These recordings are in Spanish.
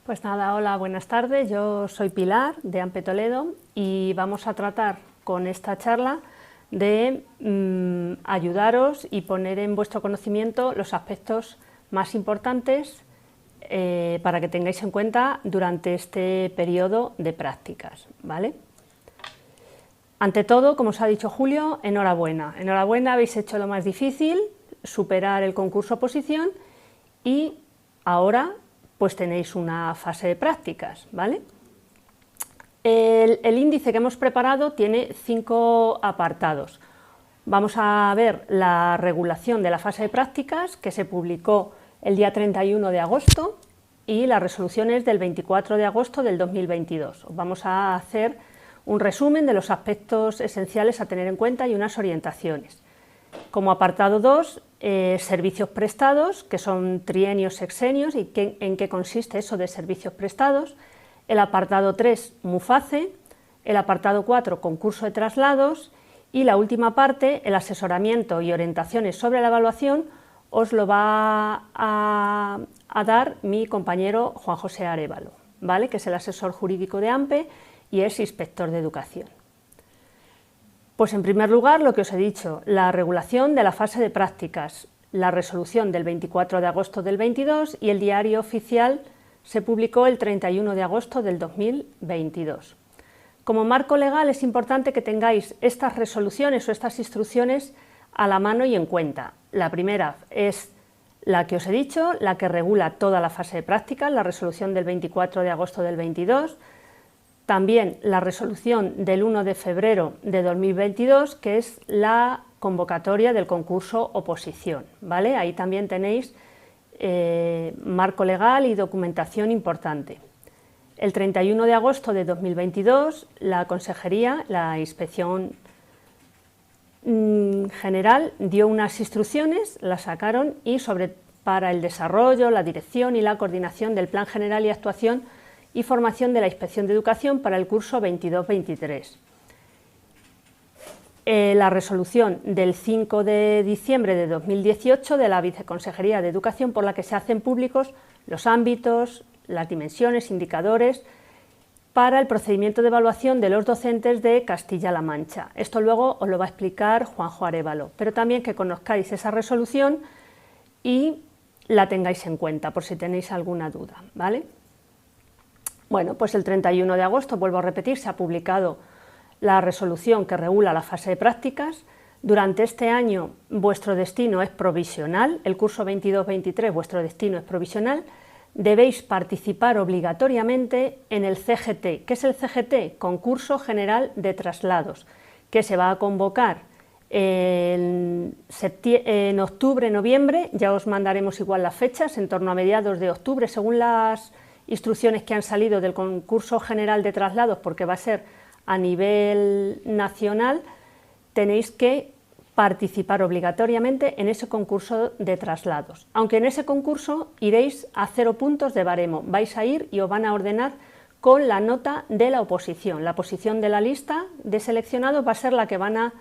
Pues nada, hola, buenas tardes, yo soy Pilar de AMPE Toledo y vamos a tratar con esta charla de ayudaros y poner en vuestro conocimiento los aspectos más importantes para que tengáis en cuenta durante este periodo de prácticas, ¿vale? Ante todo, como os ha dicho Julio, enhorabuena. Enhorabuena, habéis hecho lo más difícil, superar el concurso oposición y ahora pues tenéis una fase de prácticas, ¿vale? El índice que hemos preparado tiene 5 apartados. Vamos a ver la regulación de la fase de prácticas, que se publicó el día 31 de agosto, y las resoluciones del 24 de agosto del 2022. Vamos a hacer un resumen de los aspectos esenciales a tener en cuenta y unas orientaciones. Como apartado 2, servicios prestados, que son trienios, sexenios, y en qué consiste eso de servicios prestados. El apartado 3, MUFACE. El apartado 4, concurso de traslados. Y la última parte, el asesoramiento y orientaciones sobre la evaluación, os lo va a dar mi compañero Juan José Arévalo, ¿vale? Que es el asesor jurídico de AMPE y es inspector de educación. Pues en primer lugar, lo que os he dicho, la regulación de la fase de prácticas, la resolución del 24 de agosto del 22 y el diario oficial se publicó el 31 de agosto del 2022. Como marco legal es importante que tengáis estas resoluciones o estas instrucciones a la mano y en cuenta. La primera es la que os he dicho, la que regula toda la fase de prácticas, la resolución del 24 de agosto del 22, también la resolución del 1 de febrero de 2022, que es la convocatoria del concurso oposición, ¿vale? Ahí también tenéis marco legal y documentación importante. El 31 de agosto de 2022, la Consejería, la Inspección General, dio unas instrucciones, las sacaron, y para el desarrollo, la dirección y la coordinación del Plan General y Actuación y formación de la Inspección de Educación para el curso 22-23. La resolución del 5 de diciembre de 2018 de la Viceconsejería de Educación, por la que se hacen públicos los ámbitos, las dimensiones, indicadores para el procedimiento de evaluación de los docentes de Castilla-La Mancha. Esto luego os lo va a explicar Juanjo Arévalo, pero también que conozcáis esa resolución y la tengáis en cuenta por si tenéis alguna duda, ¿vale? Bueno, pues el 31 de agosto, vuelvo a repetir, se ha publicado la resolución que regula la fase de prácticas. Durante este año vuestro destino es provisional, el curso 22-23 vuestro destino es provisional. Debéis participar obligatoriamente en el CGT. ¿Qué es el CGT? Concurso General de Traslados, que se va a convocar en octubre, noviembre. Ya os mandaremos igual las fechas, en torno a mediados de octubre, según las instrucciones que han salido del concurso general de traslados, porque va a ser a nivel nacional. Tenéis que participar obligatoriamente en ese concurso de traslados, aunque en ese concurso iréis a 0 puntos de baremo, vais a ir y os van a ordenar con la nota de la oposición. La posición de la lista de seleccionados va a ser la que van a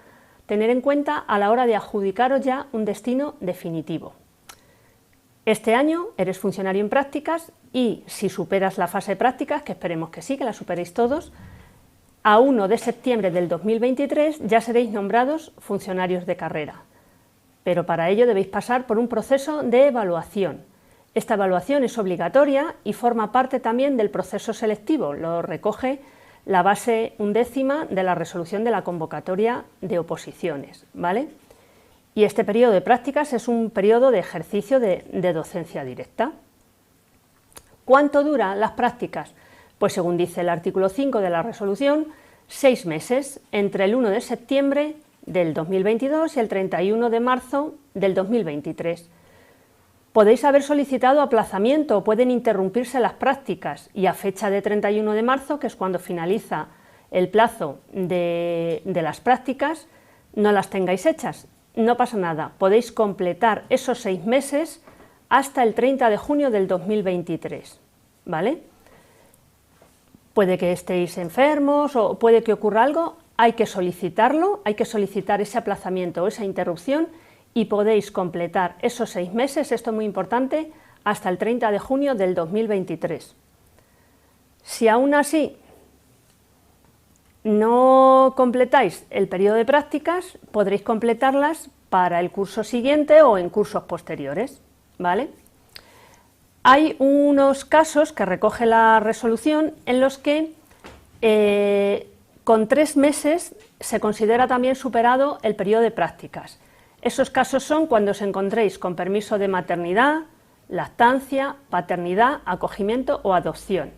tener en cuenta a la hora de adjudicaros ya un destino definitivo. Este año eres funcionario en prácticas y si superas la fase de prácticas, que esperemos que sí, que la superéis todos, a 1 de septiembre del 2023 ya seréis nombrados funcionarios de carrera. Pero para ello debéis pasar por un proceso de evaluación. Esta evaluación es obligatoria y forma parte también del proceso selectivo, lo recoge la base 11ª de la resolución de la convocatoria de oposiciones, ¿vale? Y este periodo de prácticas es un periodo de ejercicio de docencia directa. ¿Cuánto duran las prácticas? Pues según dice el artículo 5 de la resolución, 6 meses, entre el 1 de septiembre del 2022 y el 31 de marzo del 2023. Podéis haber solicitado aplazamiento o pueden interrumpirse las prácticas y a fecha de 31 de marzo, que es cuando finaliza el plazo de las prácticas, no las tengáis hechas. No pasa nada, podéis completar esos 6 meses hasta el 30 de junio del 2023, ¿vale? Puede que estéis enfermos o puede que ocurra algo, hay que solicitarlo, hay que solicitar ese aplazamiento o esa interrupción y podéis completar esos 6 meses, esto es muy importante, hasta el 30 de junio del 2023. Si aún así no completáis el periodo de prácticas, podréis completarlas para el curso siguiente o en cursos posteriores, ¿vale? Hay unos casos que recoge la resolución en los que con 3 meses se considera también superado el periodo de prácticas. Esos casos son cuando os encontréis con permiso de maternidad, lactancia, paternidad, acogimiento o adopción.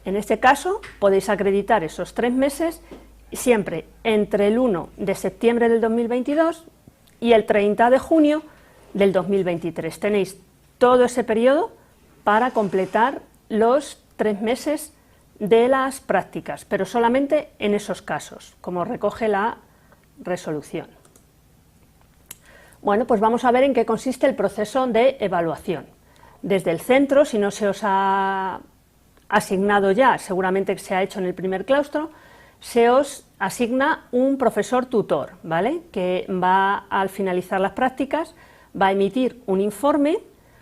En este caso podéis acreditar esos 3 meses siempre entre el 1 de septiembre del 2022 y el 30 de junio del 2023. Tenéis todo ese periodo para completar los 3 meses de las prácticas, pero solamente en esos casos, como recoge la resolución. Bueno, pues vamos a ver en qué consiste el proceso de evaluación. Desde el centro, si no se os ha asignado ya, seguramente que se ha hecho en el primer claustro, se os asigna un profesor tutor, ¿vale? Que va, al finalizar las prácticas, va a emitir un informe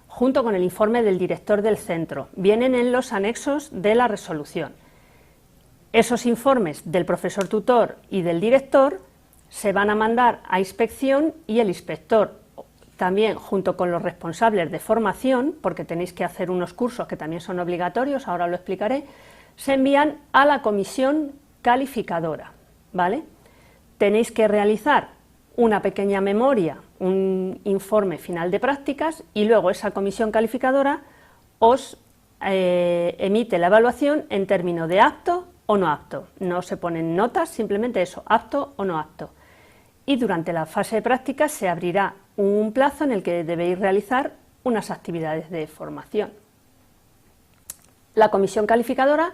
junto con el informe del director del centro. Vienen en los anexos de la resolución. Esos informes del profesor tutor y del director se van a mandar a inspección y el inspector, también junto con los responsables de formación, porque tenéis que hacer unos cursos que también son obligatorios, ahora lo explicaré, se envían a la comisión calificadora, ¿vale? Tenéis que realizar una pequeña memoria, un informe final de prácticas y luego esa comisión calificadora os emite la evaluación en términos de apto o no apto. No se ponen notas, simplemente eso, apto o no apto. Y durante la fase de prácticas se abrirá un plazo en el que debéis realizar unas actividades de formación. La comisión calificadora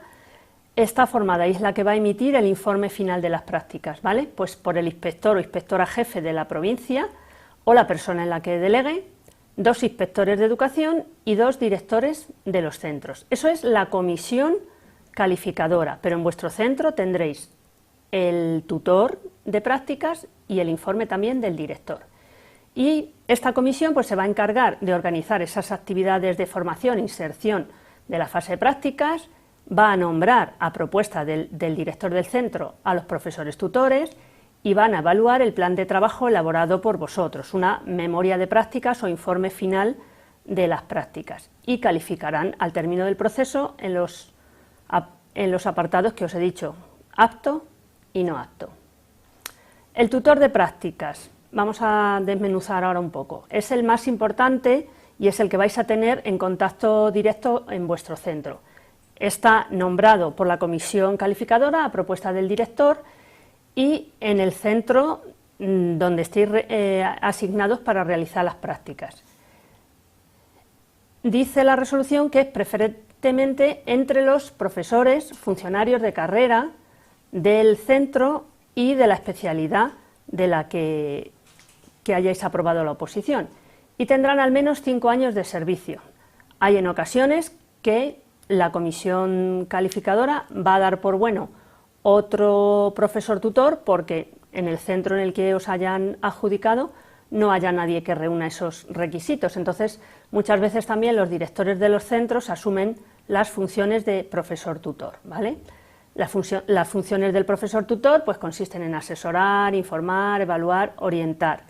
está formada y es la que va a emitir el informe final de las prácticas, ¿vale? Pues por el inspector o inspectora jefe de la provincia o la persona en la que delegue, 2 inspectores de educación y 2 directores de los centros. Eso es la comisión calificadora, pero en vuestro centro tendréis el tutor de prácticas y el informe también del director. Y esta comisión pues se va a encargar de organizar esas actividades de formación e inserción de la fase de prácticas, va a nombrar a propuesta del director del centro a los profesores tutores y van a evaluar el plan de trabajo elaborado por vosotros, una memoria de prácticas o informe final de las prácticas, y calificarán al término del proceso en los apartados que os he dicho, apto y no apto. El tutor de prácticas, vamos a desmenuzar ahora un poco, es el más importante y es el que vais a tener en contacto directo en vuestro centro. Está nombrado por la comisión calificadora a propuesta del director y en el centro donde estéis asignados para realizar las prácticas. Dice la resolución que es preferentemente entre los profesores, funcionarios de carrera del centro y de la especialidad de la que hayáis aprobado la oposición, y tendrán al menos 5 años de servicio. Hay en ocasiones que la comisión calificadora va a dar por bueno otro profesor tutor porque en el centro en el que os hayan adjudicado no haya nadie que reúna esos requisitos. Entonces, muchas veces también los directores de los centros asumen las funciones de profesor tutor, ¿vale? Las funciones del profesor tutor pues consisten en asesorar, informar, evaluar, orientar.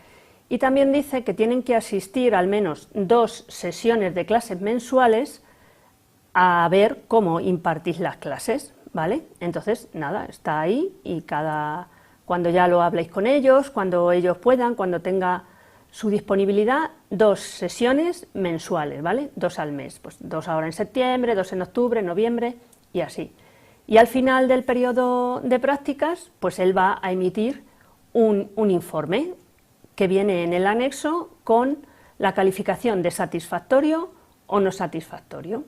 Y también dice que tienen que asistir al menos 2 sesiones de clases mensuales a ver cómo impartís las clases, ¿vale? Entonces, nada, está ahí y cuando ya lo habléis con ellos, cuando ellos puedan, cuando tenga su disponibilidad, 2 sesiones mensuales, ¿vale? 2 al mes, pues 2 ahora en septiembre, 2 en octubre, noviembre y así. Y al final del periodo de prácticas, pues él va a emitir un informe que viene en el anexo con la calificación de satisfactorio o no satisfactorio.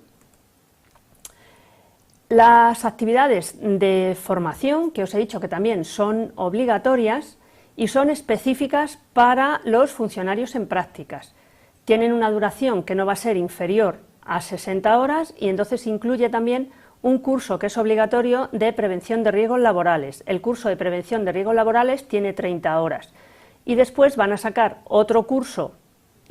Las actividades de formación, que os he dicho que también son obligatorias y son específicas para los funcionarios en prácticas. Tienen una duración que no va a ser inferior a 60 horas y entonces incluye también un curso que es obligatorio de prevención de riesgos laborales. El curso de prevención de riesgos laborales tiene 30 horas y después van a sacar otro curso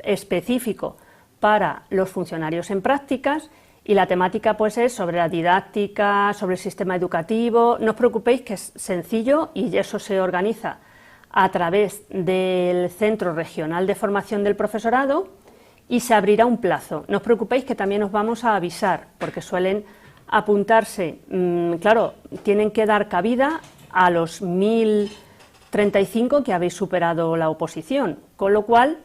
específico para los funcionarios en prácticas Y la temática pues es sobre la didáctica, sobre el sistema educativo. No os preocupéis que es sencillo y eso se organiza a través del Centro Regional de Formación del Profesorado y se abrirá un plazo. No os preocupéis que también os vamos a avisar, porque suelen apuntarse, claro, tienen que dar cabida a los 1035 que habéis superado la oposición, con lo cual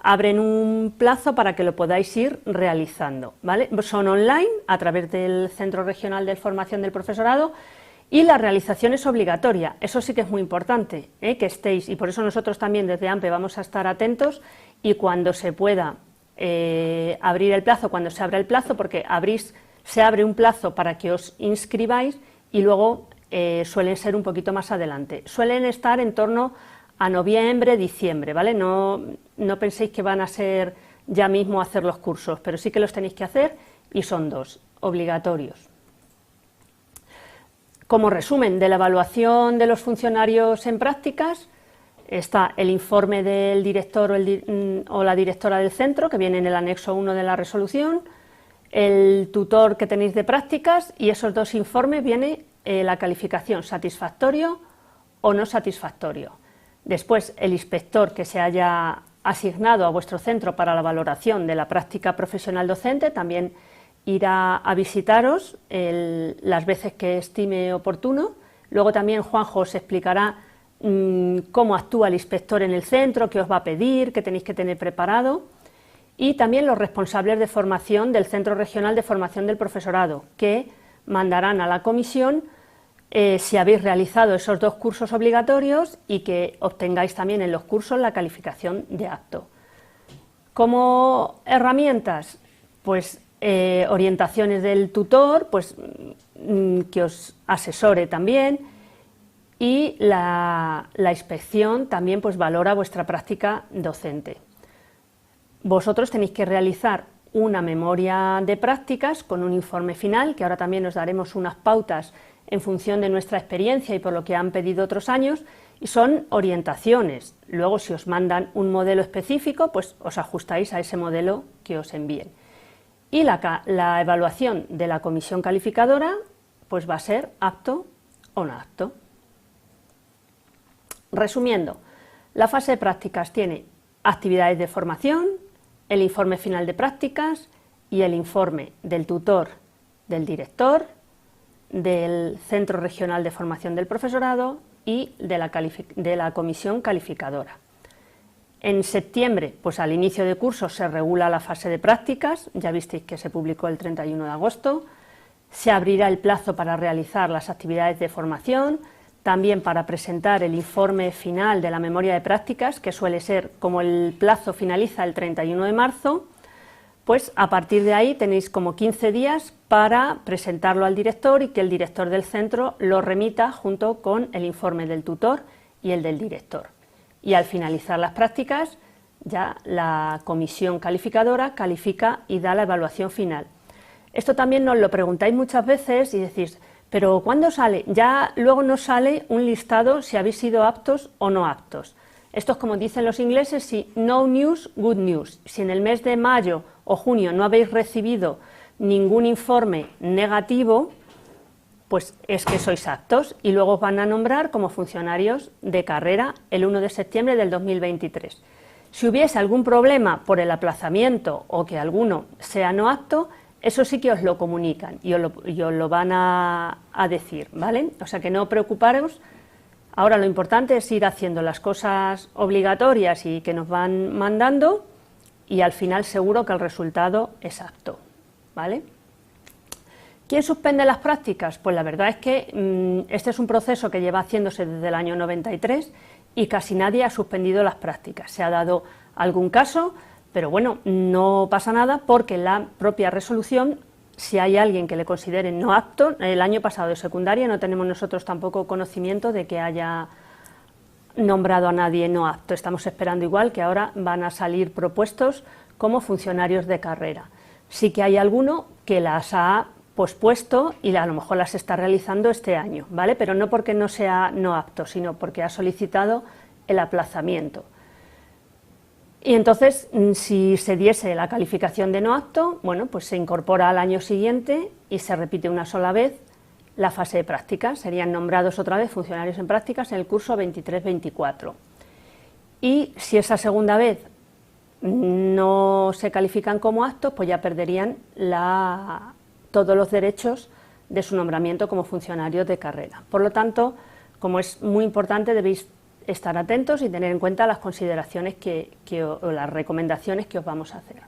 abren un plazo para que lo podáis ir realizando, ¿vale? Son online a través del Centro Regional de Formación del Profesorado y la realización es obligatoria. Eso sí que es muy importante, que estéis, y por eso nosotros también desde AMPE vamos a estar atentos y cuando se pueda abrir el plazo, cuando se abra el plazo, porque se abre un plazo para que os inscribáis y luego suelen ser un poquito más adelante. Suelen estar en torno a noviembre, diciembre, ¿vale? No penséis que van a ser ya mismo hacer los cursos, pero sí que los tenéis que hacer y son 2, obligatorios. Como resumen de la evaluación de los funcionarios en prácticas, está el informe del director o la directora del centro, que viene en el anexo 1 de la resolución, el tutor que tenéis de prácticas y esos 2 informes viene la calificación satisfactorio o no satisfactorio. Después, el inspector que se haya asignado a vuestro centro para la valoración de la práctica profesional docente también irá a visitaros las veces que estime oportuno. Luego también Juanjo os explicará cómo actúa el inspector en el centro, qué os va a pedir, qué tenéis que tener preparado. Y también los responsables de formación del Centro Regional de Formación del Profesorado, que mandarán a la comisión si habéis realizado esos 2 cursos obligatorios y que obtengáis también en los cursos la calificación de apto. Como herramientas, pues orientaciones del tutor, pues que os asesore también, y la inspección también pues valora vuestra práctica docente. Vosotros tenéis que realizar una memoria de prácticas con un informe final, que ahora también os daremos unas pautas en función de nuestra experiencia y por lo que han pedido otros años, y son orientaciones. Luego, si os mandan un modelo específico, pues os ajustáis a ese modelo que os envíen. Y la evaluación de la comisión calificadora pues va a ser apto o no apto. Resumiendo, la fase de prácticas tiene actividades de formación, el informe final de prácticas y el informe del tutor, del director, del Centro Regional de Formación del Profesorado y de la comisión calificadora. En septiembre, pues al inicio de curso, se regula la fase de prácticas, ya visteis que se publicó el 31 de agosto, se abrirá el plazo para realizar las actividades de formación, también para presentar el informe final de la memoria de prácticas, que suele ser, como el plazo finaliza el 31 de marzo, pues a partir de ahí tenéis como 15 días para presentarlo al director y que el director del centro lo remita junto con el informe del tutor y el del director. Y al finalizar las prácticas, ya la comisión calificadora califica y da la evaluación final. Esto también nos lo preguntáis muchas veces y decís, pero ¿cuándo sale? Ya luego nos sale un listado si habéis sido aptos o no aptos. Esto es como dicen los ingleses, si no news, good news. Si en el mes de mayo o junio no habéis recibido ningún informe negativo, pues es que sois aptos y luego os van a nombrar como funcionarios de carrera el 1 de septiembre del 2023. Si hubiese algún problema por el aplazamiento o que alguno sea no apto, eso sí que os lo comunican y os lo van a decir, ¿vale? O sea que no preocuparos. Ahora lo importante es ir haciendo las cosas obligatorias y que nos van mandando y al final seguro que el resultado es apto, ¿vale? ¿Quién suspende las prácticas? Pues la verdad es que este es un proceso que lleva haciéndose desde el año 93 y casi nadie ha suspendido las prácticas. Se ha dado algún caso, pero bueno, no pasa nada porque la propia resolución, si hay alguien que le considere no apto, el año pasado de secundaria no tenemos nosotros tampoco conocimiento de que haya nombrado a nadie no apto. Estamos esperando igual que ahora van a salir propuestos como funcionarios de carrera. Sí que hay alguno que las ha pospuesto y a lo mejor las está realizando este año, ¿vale? Pero no porque no sea no apto, sino porque ha solicitado el aplazamiento. Y entonces, si se diese la calificación de no apto, bueno, pues se incorpora al año siguiente y se repite una sola vez la fase de prácticas. Serían nombrados otra vez funcionarios en prácticas en el curso 23-24. Y si esa segunda vez no se califican como aptos, pues ya perderían todos los derechos de su nombramiento como funcionarios de carrera. Por lo tanto, como es muy importante, debéis estar atentos y tener en cuenta las consideraciones o las recomendaciones que os vamos a hacer.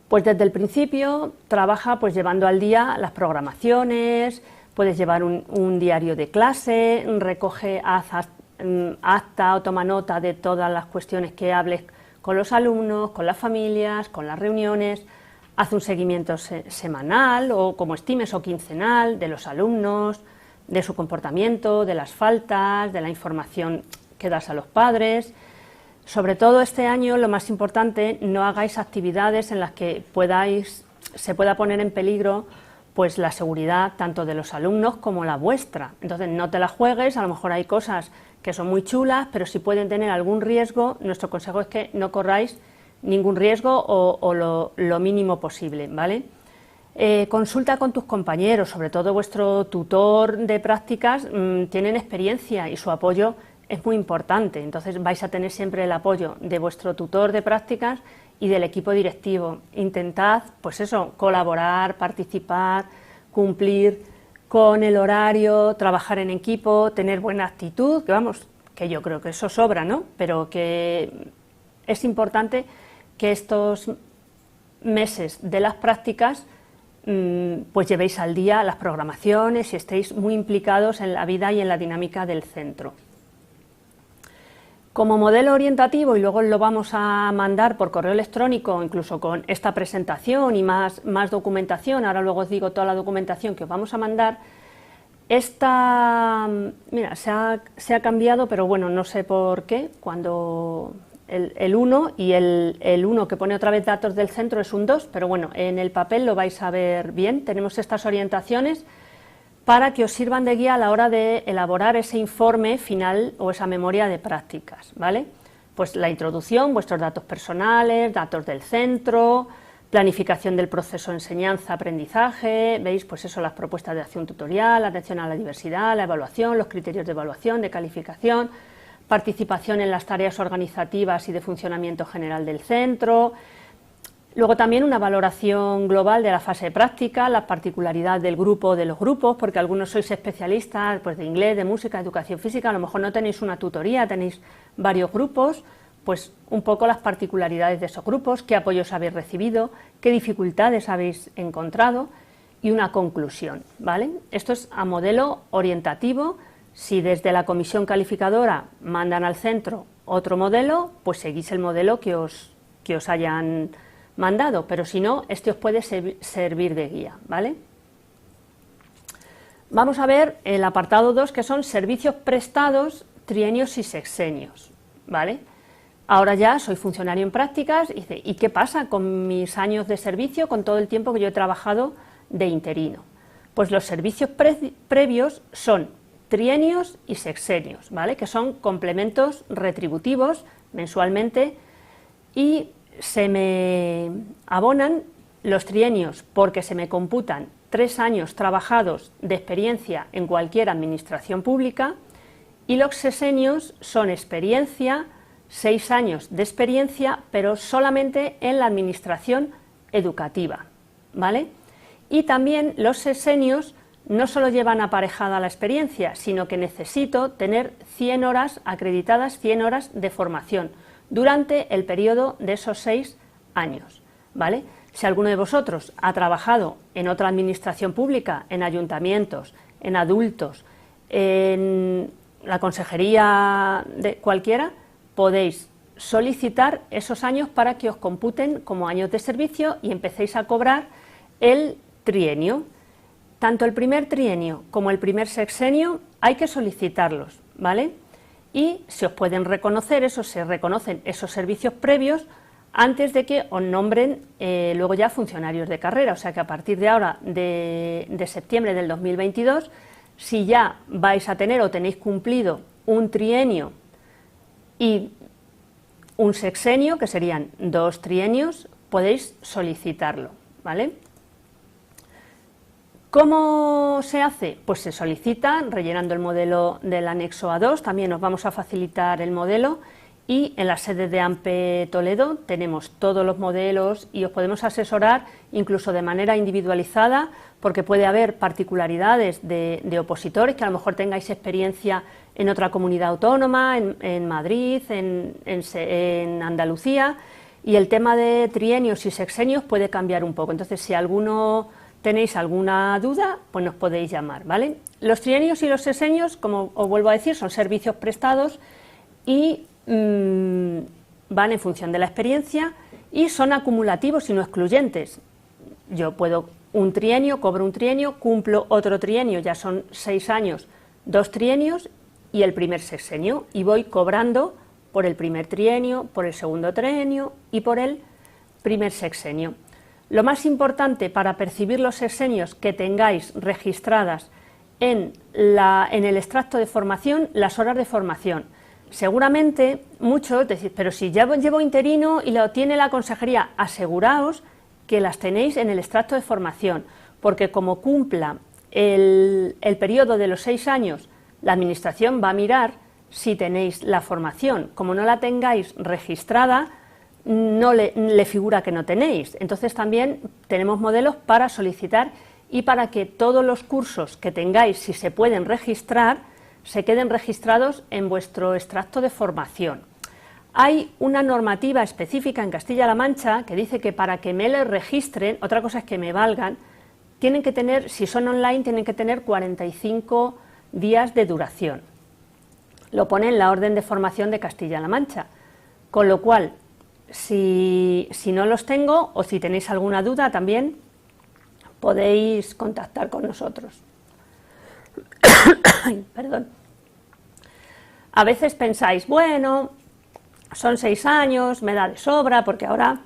Pues desde el principio trabaja pues llevando al día las programaciones, puedes llevar un diario de clase, recoge acta o toma nota de todas las cuestiones que hables con los alumnos, con las familias, con las reuniones, haz un seguimiento semanal o como estimes o quincenal de los alumnos, de su comportamiento, de las faltas, de la información que das a los padres. Sobre todo este año, lo más importante, no hagáis actividades en las que se pueda poner en peligro pues la seguridad tanto de los alumnos como la vuestra. Entonces no te la juegues, a lo mejor hay cosas que son muy chulas, pero si pueden tener algún riesgo, nuestro consejo es que no corráis ningún riesgo o lo mínimo posible, ¿vale? Consulta con tus compañeros, sobre todo vuestro tutor de prácticas, tienen experiencia y su apoyo es muy importante, entonces vais a tener siempre el apoyo de vuestro tutor de prácticas y del equipo directivo. Intentad, pues eso, colaborar, participar, cumplir con el horario, trabajar en equipo, tener buena actitud, que vamos, que yo creo que eso sobra, ¿no? Pero que es importante que estos meses de las prácticas pues llevéis al día las programaciones y estéis muy implicados en la vida y en la dinámica del centro. Como modelo orientativo, y luego lo vamos a mandar por correo electrónico, incluso con esta presentación y más documentación, ahora luego os digo toda la documentación que os vamos a mandar, mira, se ha cambiado, pero bueno, no sé por qué, cuando el 1 y el 1 que pone otra vez datos del centro es un 2, pero bueno, en el papel lo vais a ver bien. Tenemos estas orientaciones para que os sirvan de guía a la hora de elaborar ese informe final o esa memoria de prácticas, ¿vale? Pues la introducción, vuestros datos personales, datos del centro, planificación del proceso de enseñanza-aprendizaje, veis, pues eso, las propuestas de acción tutorial, atención a la diversidad, la evaluación, los criterios de evaluación, de calificación, participación en las tareas organizativas y de funcionamiento general del centro. Luego también una valoración global de la fase de práctica, la particularidad del grupo o de los grupos, porque algunos sois especialistas pues, de inglés, de música, educación física, a lo mejor no tenéis una tutoría, tenéis varios grupos, pues un poco las particularidades de esos grupos, qué apoyos habéis recibido, qué dificultades habéis encontrado y una conclusión, ¿vale? Esto es a modelo orientativo. Si desde la comisión calificadora mandan al centro otro modelo, pues seguís el modelo que os hayan mandado, pero si no, este os puede servir de guía, ¿vale? Vamos a ver el apartado 2, que son servicios prestados, trienios y sexenios, ¿vale? Ahora ya soy funcionario en prácticas, ¿y qué pasa con mis años de servicio, con todo el tiempo que yo he trabajado de interino? Pues los servicios previos son trienios y sexenios, ¿vale? Que son complementos retributivos mensualmente y se me abonan los trienios porque se me computan 3 años trabajados de experiencia en cualquier administración pública y los sexenios son experiencia, 6 años de experiencia, pero solamente en la administración educativa, ¿vale? Y también los sexenios no solo llevan aparejada la experiencia, sino que necesito tener 100 horas acreditadas, 100 horas de formación durante el periodo de esos 6 años, ¿vale? Si alguno de vosotros ha trabajado en otra administración pública, en ayuntamientos, en adultos, en la consejería de cualquiera, podéis solicitar esos años para que os computen como años de servicio y empecéis a cobrar el trienio. Tanto el primer trienio como el primer sexenio hay que solicitarlos, ¿vale? Y se os pueden reconocer, se reconocen esos servicios previos antes de que os nombren luego ya funcionarios de carrera, o sea que a partir de ahora, de septiembre del 2022, si ya vais a tener o tenéis cumplido un trienio y un sexenio, que serían 2 trienios, podéis solicitarlo, ¿vale? ¿Cómo se hace? Pues se solicita rellenando el modelo del anexo A2, también os vamos a facilitar el modelo, y en la sede de AMPE Toledo tenemos todos los modelos y os podemos asesorar incluso de manera individualizada, porque puede haber particularidades de opositores, que a lo mejor tengáis experiencia en otra comunidad autónoma, en Madrid, en Andalucía, y el tema de trienios y sexenios puede cambiar un poco. Entonces, si tenéis alguna duda, pues nos podéis llamar, ¿vale? Los trienios y los sexenios, como os vuelvo a decir, son servicios prestados y van en función de la experiencia y son acumulativos y no excluyentes. Yo puedo un trienio, cobro un trienio, cumplo otro trienio, ya son 6 años, 2 trienios y el primer sexenio, y voy cobrando por el primer trienio, por el segundo trienio y por el primer sexenio. Lo más importante para percibir los sexenios, que tengáis registradas en el extracto de formación las horas de formación. Seguramente muchos decís, pero si ya llevo interino y lo tiene la consejería, aseguraos que las tenéis en el extracto de formación, porque como cumpla el periodo de los 6 años, la administración va a mirar si tenéis la formación. Como no la tengáis registrada, no le figura que no tenéis. Entonces también tenemos modelos para solicitar y para que todos los cursos que tengáis, si se pueden registrar, se queden registrados en vuestro extracto de formación. Hay una normativa específica en Castilla-La Mancha que dice que para que me les registren, otra cosa es que me valgan, tienen que tener, si son online, tienen que tener 45 días de duración. Lo pone en la orden de formación de Castilla-La Mancha, con lo cual, si no los tengo o si tenéis alguna duda también, podéis contactar con nosotros. Ay, perdón. A veces pensáis, bueno, son 6 años, me da de sobra, porque ahora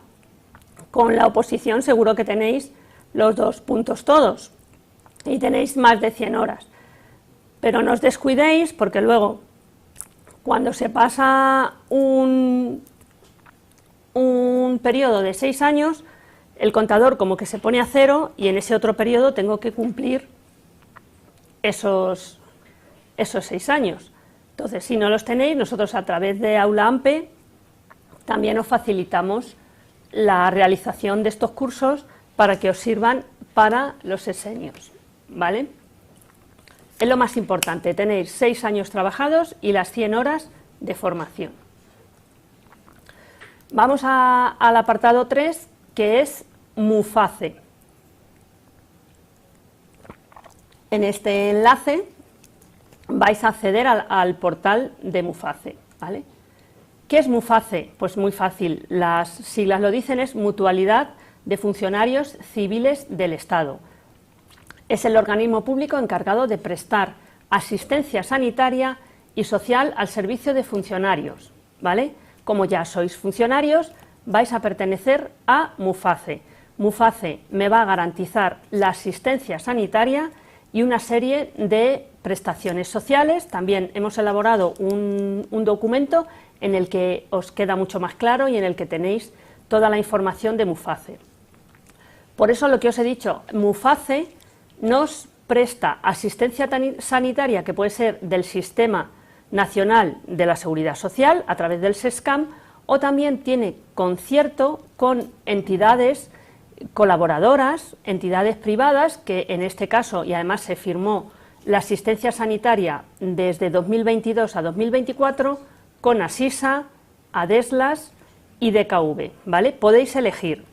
con la oposición seguro que tenéis los 2 puntos todos y tenéis más de 100 horas. Pero no os descuidéis, porque luego, cuando se pasa un periodo de 6 años, el contador como que se pone a 0 y en ese otro periodo tengo que cumplir esos 6 años. Entonces, si no los tenéis, nosotros a través de Aula AMPE también os facilitamos la realización de estos cursos para que os sirvan para los sexenios, ¿vale? Es lo más importante, tenéis 6 años trabajados y las 100 horas de formación. Vamos al apartado 3, que es MUFACE. En este enlace vais a acceder al portal de MUFACE, ¿vale? ¿Qué es MUFACE? Pues muy fácil, las siglas lo dicen, es Mutualidad de Funcionarios Civiles del Estado. Es el organismo público encargado de prestar asistencia sanitaria y social al servicio de funcionarios, ¿vale? Como ya sois funcionarios, vais a pertenecer a MUFACE. MUFACE me va a garantizar la asistencia sanitaria y una serie de prestaciones sociales. También hemos elaborado un documento en el que os queda mucho más claro y en el que tenéis toda la información de MUFACE. Por eso lo que os he dicho, MUFACE nos presta asistencia sanitaria, que puede ser del Sistema Nacional de la Seguridad Social a través del SESCAM, o también tiene concierto con entidades colaboradoras, entidades privadas, que en este caso, y además se firmó la asistencia sanitaria desde 2022 a 2024 con ASISA, ADESLAS y DKV, ¿vale? Podéis elegir.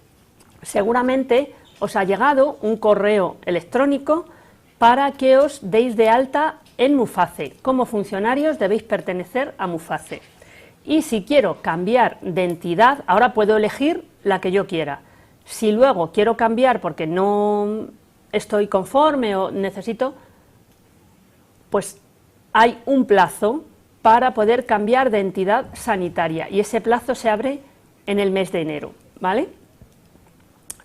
Seguramente os ha llegado un correo electrónico para que os deis de alta en MUFACE. Como funcionarios debéis pertenecer a MUFACE. Y si quiero cambiar de entidad, ahora puedo elegir la que yo quiera. Si luego quiero cambiar porque no estoy conforme o necesito, pues hay un plazo para poder cambiar de entidad sanitaria y ese plazo se abre en el mes de enero, ¿vale?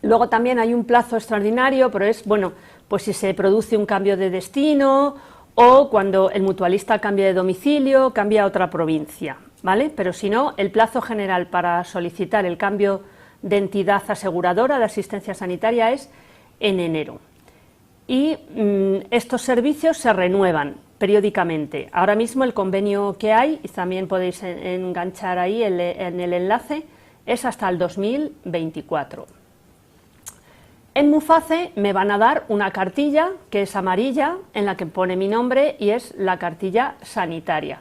Luego también hay un plazo extraordinario, pero es, bueno, pues si se produce un cambio de destino o cuando el mutualista cambia de domicilio, cambia a otra provincia, ¿vale? Pero si no, el plazo general para solicitar el cambio de entidad aseguradora de asistencia sanitaria es en enero. Y estos servicios se renuevan periódicamente. Ahora mismo el convenio que hay, y también podéis enganchar ahí en el enlace, es hasta el 2024. En Muface me van a dar una cartilla que es amarilla, en la que pone mi nombre y es la cartilla sanitaria.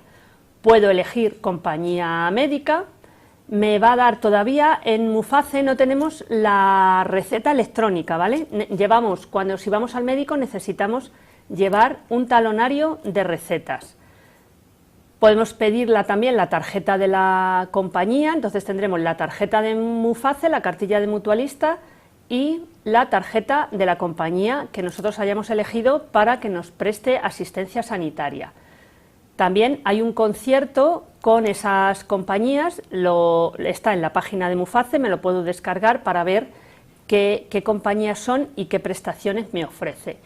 Puedo elegir compañía médica. Me va a dar todavía, en Muface no tenemos la receta electrónica, ¿vale? Si vamos al médico necesitamos llevar un talonario de recetas. Podemos pedirla también la tarjeta de la compañía, entonces tendremos la tarjeta de Muface, la cartilla de mutualista y la tarjeta de la compañía que nosotros hayamos elegido para que nos preste asistencia sanitaria. También hay un concierto con esas compañías, está en la página de Muface, me lo puedo descargar para ver qué compañías son y qué prestaciones me ofrece.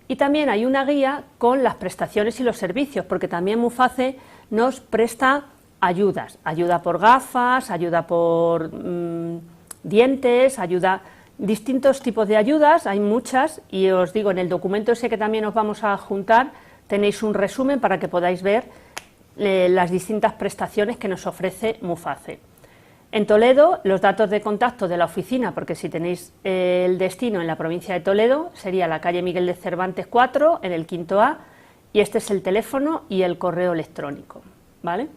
Y también hay una guía con las prestaciones y los servicios, porque también Muface nos presta ayudas, ayuda por gafas, ayuda por dientes, distintos tipos de ayudas, hay muchas, y os digo, en el documento ese que también os vamos a juntar, tenéis un resumen para que podáis ver las distintas prestaciones que nos ofrece Muface. En Toledo, los datos de contacto de la oficina, porque si tenéis el destino en la provincia de Toledo, sería la calle Miguel de Cervantes 4, en el 5A, y este es el teléfono y el correo electrónico, ¿vale?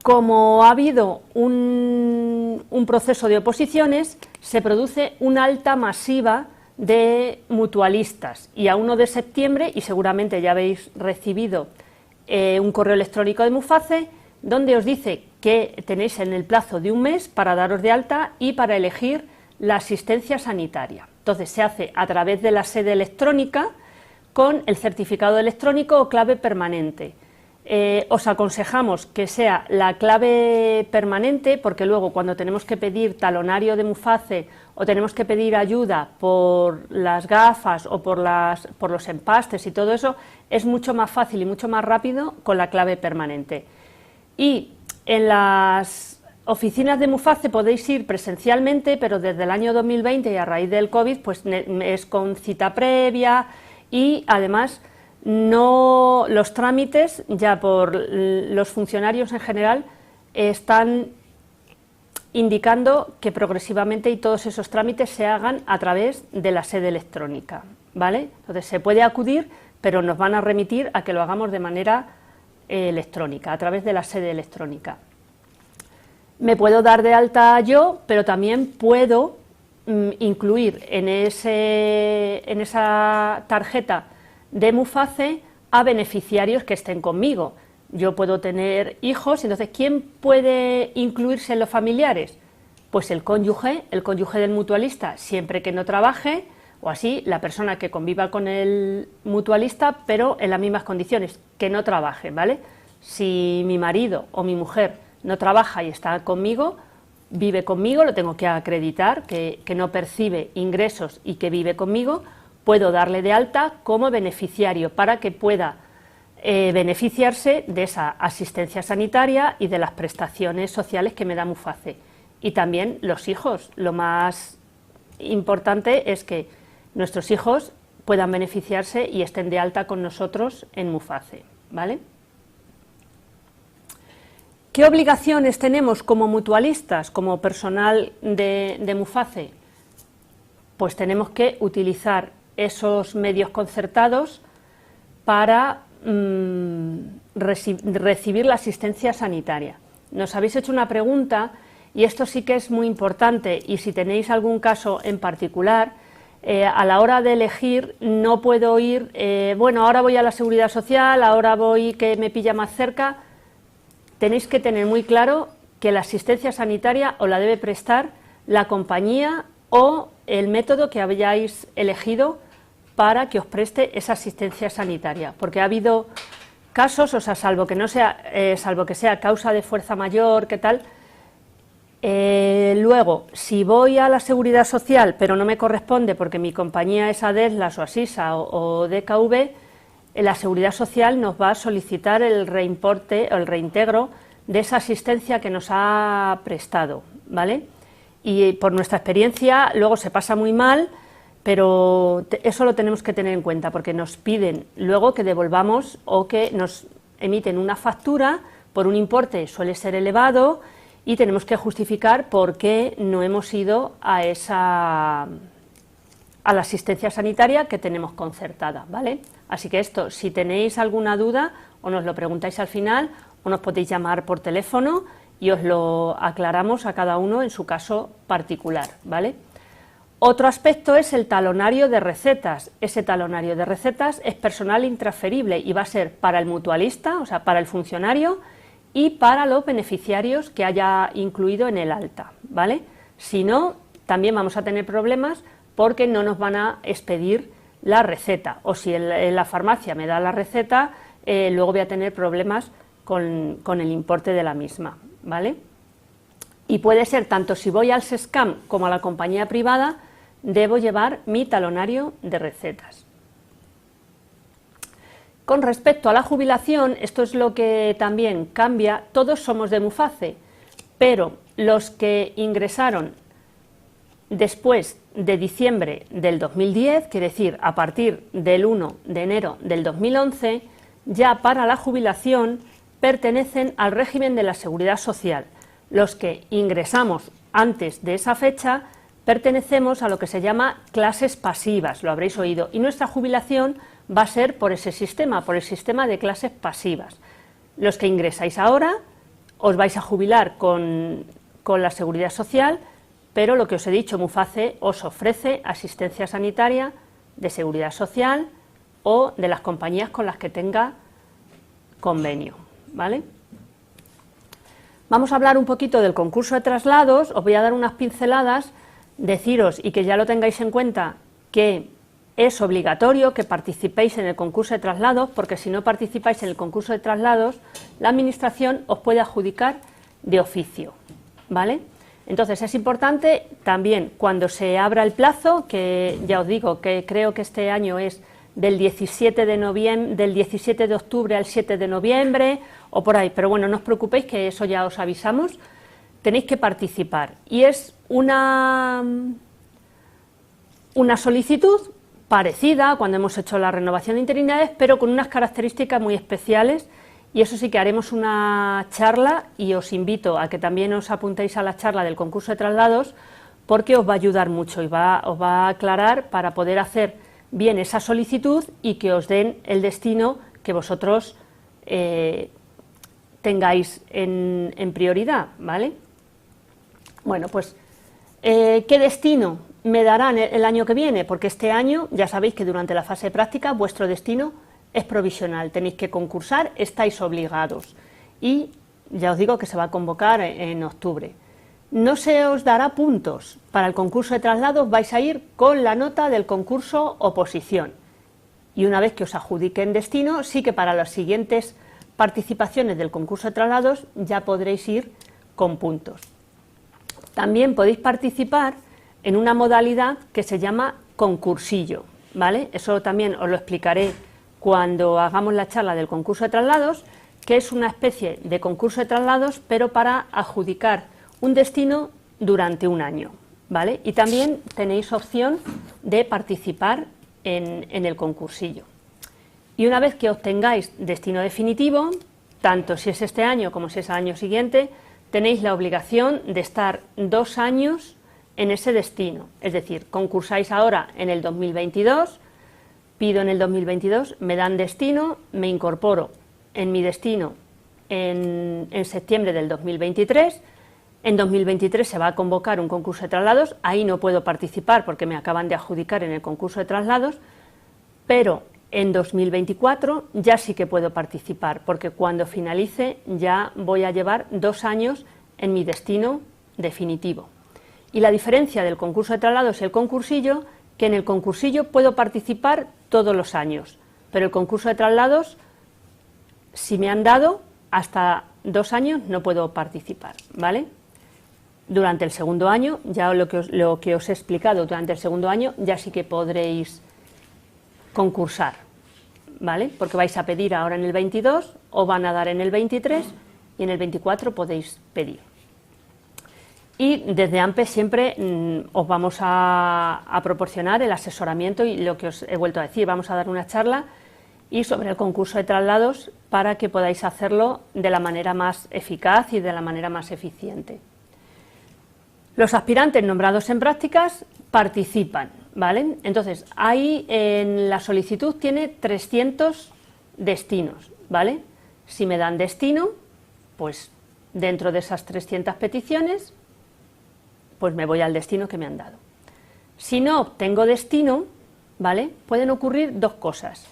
Como ha habido un proceso de oposiciones, se produce una alta masiva de mutualistas, y a 1 de septiembre, y seguramente ya habéis recibido un correo electrónico de Muface, donde os dice que tenéis en el plazo de un mes para daros de alta y para elegir la asistencia sanitaria. Entonces se hace a través de la sede electrónica con el certificado electrónico o clave permanente. Os aconsejamos que sea la clave permanente, porque luego cuando tenemos que pedir talonario de Muface o tenemos que pedir ayuda por las gafas o por los empastes y todo eso, es mucho más fácil y mucho más rápido con la clave permanente. Y en las oficinas de Muface podéis ir presencialmente, pero desde el año 2020 y a raíz del COVID pues es con cita previa, y además los trámites ya por los funcionarios en general están indicando que progresivamente y todos esos trámites se hagan a través de la sede electrónica, ¿vale? Entonces se puede acudir, pero nos van a remitir a que lo hagamos de manera electrónica, a través de la sede electrónica. Me puedo dar de alta yo, pero también puedo incluir en esa tarjeta de Muface a beneficiarios que estén conmigo. Yo puedo tener hijos, entonces ¿quién puede incluirse en los familiares? Pues el cónyuge del mutualista, siempre que no trabaje, o así la persona que conviva con el mutualista, pero en las mismas condiciones, que no trabaje, ¿vale? Si mi marido o mi mujer no trabaja y está conmigo, vive conmigo, lo tengo que acreditar, que no percibe ingresos y que vive conmigo, puedo darle de alta como beneficiario para que pueda beneficiarse de esa asistencia sanitaria y de las prestaciones sociales que me da Muface. Y también los hijos, lo más importante es que nuestros hijos puedan beneficiarse y estén de alta con nosotros en Muface, ¿vale? ¿Qué obligaciones tenemos como mutualistas, como personal de Muface? Pues tenemos que utilizar esos medios concertados para recibir la asistencia sanitaria. Nos habéis hecho una pregunta y esto sí que es muy importante, y si tenéis algún caso en particular, a la hora de elegir no puedo ir, bueno, ahora voy a la Seguridad Social, ahora voy que me pilla más cerca. Tenéis que tener muy claro que la asistencia sanitaria os la debe prestar la compañía o el método que hayáis elegido para que os preste esa asistencia sanitaria, porque ha habido casos, o sea, salvo que sea causa de fuerza mayor, ¿qué tal? Luego, si voy a la Seguridad Social, pero no me corresponde porque mi compañía es Adeslas o Asisa o DKV, la Seguridad Social nos va a solicitar el reimporte o el reintegro de esa asistencia que nos ha prestado, ¿vale? Y por nuestra experiencia luego se pasa muy mal, pero eso lo tenemos que tener en cuenta porque nos piden luego que devolvamos o que nos emiten una factura por un importe, suele ser elevado, y tenemos que justificar por qué no hemos ido a la asistencia sanitaria que tenemos concertada, ¿vale? Así que esto, si tenéis alguna duda, o nos lo preguntáis al final, o nos podéis llamar por teléfono y os lo aclaramos a cada uno en su caso particular, ¿vale? Otro aspecto es el talonario de recetas. Ese talonario de recetas es personal intransferible y va a ser para el mutualista, o sea, para el funcionario y para los beneficiarios que haya incluido en el alta, ¿vale? Si no, también vamos a tener problemas porque no nos van a expedir la receta, o si en la farmacia me da la receta, luego voy a tener problemas con el importe de la misma, ¿vale? Y puede ser tanto si voy al SESCAM como a la compañía privada, debo llevar mi talonario de recetas. Con respecto a la jubilación, esto es lo que también cambia, todos somos de MUFACE, pero los que ingresaron después de diciembre del 2010, quiere decir a partir del 1 de enero del 2011, ya para la jubilación pertenecen al régimen de la Seguridad Social. Los que ingresamos antes de esa fecha pertenecemos a lo que se llama clases pasivas, lo habréis oído, y nuestra jubilación va a ser por ese sistema, por el sistema de clases pasivas. Los que ingresáis ahora os vais a jubilar con la Seguridad Social, pero lo que os he dicho, MUFACE os ofrece asistencia sanitaria de Seguridad Social o de las compañías con las que tenga convenio, ¿vale? Vamos a hablar un poquito del concurso de traslados, os voy a dar unas pinceladas, deciros y que ya lo tengáis en cuenta que es obligatorio que participéis en el concurso de traslados, porque si no participáis en el concurso de traslados, la Administración os puede adjudicar de oficio, ¿vale? Entonces es importante también cuando se abra el plazo, que ya os digo que creo que este año es del 17 de octubre al 7 de noviembre o por ahí, pero bueno, no os preocupéis que eso ya os avisamos, tenéis que participar y es una solicitud parecida a cuando hemos hecho la renovación de interinidades, pero con unas características muy especiales, y eso sí que haremos una charla y os invito a que también os apuntéis a la charla del concurso de traslados porque os va a ayudar mucho y os va a aclarar para poder hacer bien esa solicitud y que os den el destino que vosotros tengáis en prioridad, ¿vale? Bueno, pues, ¿qué destino me darán el año que viene? Porque este año, ya sabéis que durante la fase de práctica vuestro destino es provisional, tenéis que concursar, estáis obligados y ya os digo que se va a convocar en octubre. No se os dará puntos para el concurso de traslados, vais a ir con la nota del concurso oposición y una vez que os adjudiquen destino, sí que para las siguientes participaciones del concurso de traslados ya podréis ir con puntos. También podéis participar en una modalidad que se llama concursillo, ¿vale? Eso también os lo explicaré cuando hagamos la charla del concurso de traslados, que es una especie de concurso de traslados, pero para adjudicar un destino durante un año, ¿vale? Y también tenéis opción de participar en el concursillo. Y una vez que obtengáis destino definitivo, tanto si es este año como si es el año siguiente, tenéis la obligación de estar 2 años en ese destino. Es decir, concursáis ahora en el 2022, pido en el 2022, me dan destino, me incorporo en mi destino en septiembre del 2023, en 2023 se va a convocar un concurso de traslados, ahí no puedo participar porque me acaban de adjudicar en el concurso de traslados, pero en 2024 ya sí que puedo participar, porque cuando finalice ya voy a llevar 2 años en mi destino definitivo. Y la diferencia del concurso de traslados y el concursillo, que en el concursillo puedo participar todos los años, pero el concurso de traslados, si me han dado hasta 2 años, no puedo participar, ¿vale? Durante el segundo año, ya lo que os he explicado, durante el segundo año ya sí que podréis concursar, ¿vale? Porque vais a pedir ahora en el 22, os van a dar en el 23 y en el 24 podéis pedir. Y desde AMPE siempre os vamos a proporcionar el asesoramiento y lo que os he vuelto a decir, vamos a dar una charla y sobre el concurso de traslados para que podáis hacerlo de la manera más eficaz y de la manera más eficiente. Los aspirantes nombrados en prácticas participan, ¿vale? Entonces, ahí en la solicitud tiene 300 destinos, ¿vale? Si me dan destino, pues dentro de esas 300 peticiones, pues me voy al destino que me han dado. Si no tengo destino, ¿vale? Pueden ocurrir dos cosas.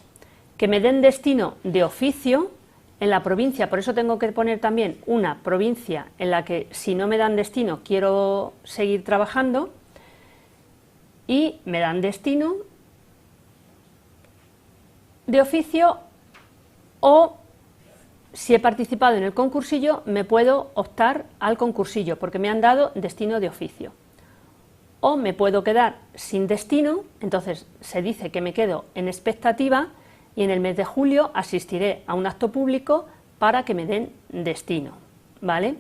Que me den destino de oficio en la provincia, por eso tengo que poner también una provincia en la que si no me dan destino quiero seguir trabajando, y me dan destino de oficio, o si he participado en el concursillo me puedo optar al concursillo porque me han dado destino de oficio, o me puedo quedar sin destino, entonces se dice que me quedo en expectativa y en el mes de julio asistiré a un acto público para que me den destino, ¿vale?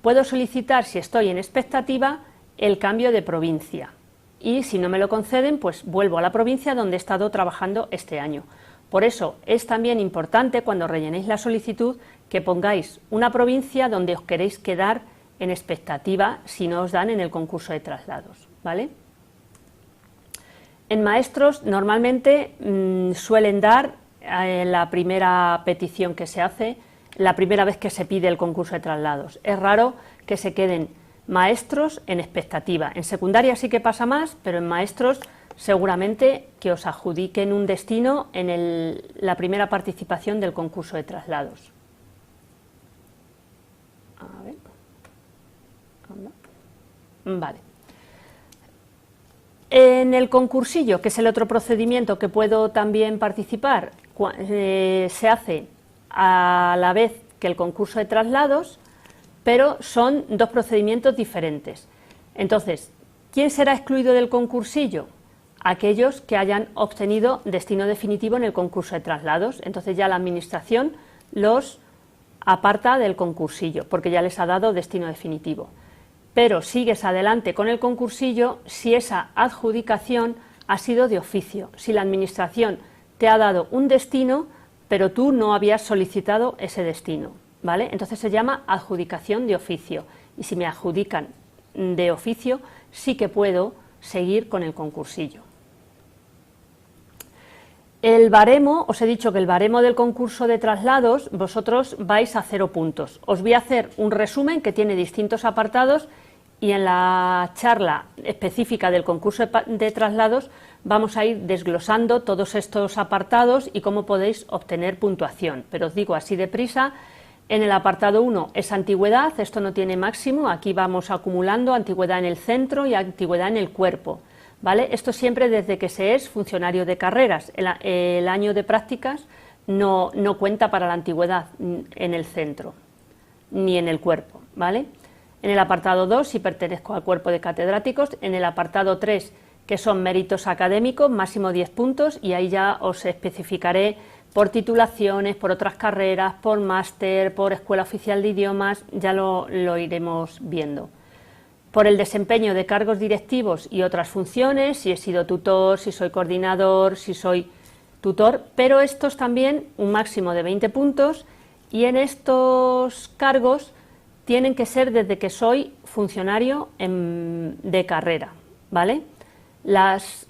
Puedo solicitar, si estoy en expectativa, el cambio de provincia y si no me lo conceden, pues vuelvo a la provincia donde he estado trabajando este año. Por eso es también importante cuando rellenéis la solicitud que pongáis una provincia donde os queréis quedar en expectativa si no os dan en el concurso de traslados, ¿vale? En maestros normalmente suelen dar la primera petición que se hace, la primera vez que se pide el concurso de traslados. Es raro que se queden maestros en expectativa. En secundaria sí que pasa más, pero en maestros seguramente que os adjudiquen un destino en la primera participación del concurso de traslados. A ver. Vale. En el concursillo, que es el otro procedimiento que puedo también participar, se hace a la vez que el concurso de traslados, pero son dos procedimientos diferentes. Entonces, ¿quién será excluido del concursillo? Aquellos que hayan obtenido destino definitivo en el concurso de traslados. Entonces ya la administración los aparta del concursillo, porque ya les ha dado destino definitivo. Pero sigues adelante con el concursillo si esa adjudicación ha sido de oficio, si la administración te ha dado un destino, pero tú no habías solicitado ese destino, ¿vale? Entonces se llama adjudicación de oficio, y si me adjudican de oficio, sí que puedo seguir con el concursillo. El baremo, os he dicho que el baremo del concurso de traslados, vosotros vais a 0 puntos. Os voy a hacer un resumen que tiene distintos apartados y en la charla específica del concurso de traslados vamos a ir desglosando todos estos apartados y cómo podéis obtener puntuación. Pero os digo así deprisa, en el apartado 1 es antigüedad, esto no tiene máximo, aquí vamos acumulando antigüedad en el centro y antigüedad en el cuerpo. ¿Vale? Esto siempre desde que se es funcionario de carreras. El año de prácticas no cuenta para la antigüedad en el centro ni en el cuerpo, ¿vale? En el apartado 2, si pertenezco al cuerpo de catedráticos. En el apartado 3, que son méritos académicos, máximo 10 puntos, y ahí ya os especificaré por titulaciones, por otras carreras, por máster, por escuela oficial de idiomas, ya lo iremos viendo. Por el desempeño de cargos directivos y otras funciones, si he sido tutor, si soy coordinador, si soy tutor, pero estos también un máximo de 20 puntos y en estos cargos tienen que ser desde que soy funcionario de carrera, ¿vale? Las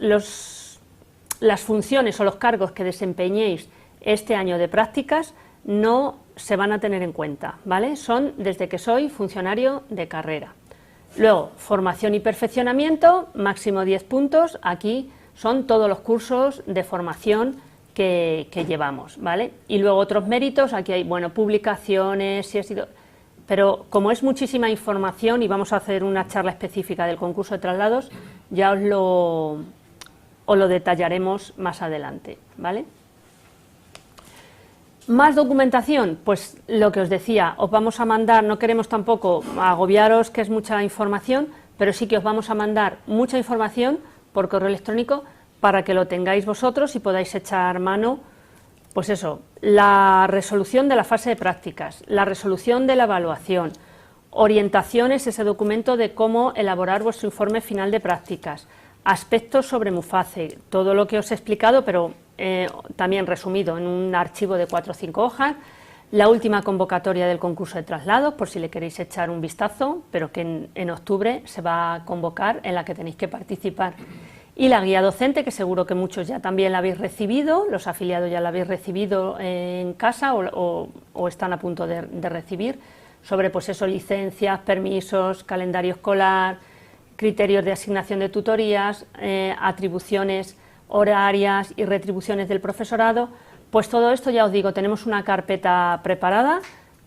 funciones o los cargos que desempeñéis este año de prácticas no se van a tener en cuenta, ¿vale? Son desde que soy funcionario de carrera. Luego, formación y perfeccionamiento, máximo 10 puntos, aquí son todos los cursos de formación que llevamos, ¿vale? Y luego otros méritos, aquí hay, bueno, publicaciones, si ha sido... Pero como es muchísima información y vamos a hacer una charla específica del concurso de traslados, ya os lo detallaremos más adelante, ¿vale? Más documentación, pues lo que os decía, os vamos a mandar, no queremos tampoco agobiaros que es mucha información, pero sí que os vamos a mandar mucha información por correo electrónico para que lo tengáis vosotros y podáis echar mano Pues eso, la resolución de la fase de prácticas, la resolución de la evaluación, orientaciones, ese documento de cómo elaborar vuestro informe final de prácticas, aspectos sobre MUFACE, todo lo que os he explicado, pero también resumido en un archivo de 4 o 5 hojas, la última convocatoria del concurso de traslados, por si le queréis echar un vistazo, pero que en octubre se va a convocar, en la que tenéis que participar. Y la guía docente, que seguro que muchos ya también la habéis recibido, los afiliados ya la habéis recibido en casa o están a punto de recibir, sobre pues eso, licencias, permisos, calendario escolar, criterios de asignación de tutorías, atribuciones horarias y retribuciones del profesorado. Pues todo esto, ya os digo, tenemos una carpeta preparada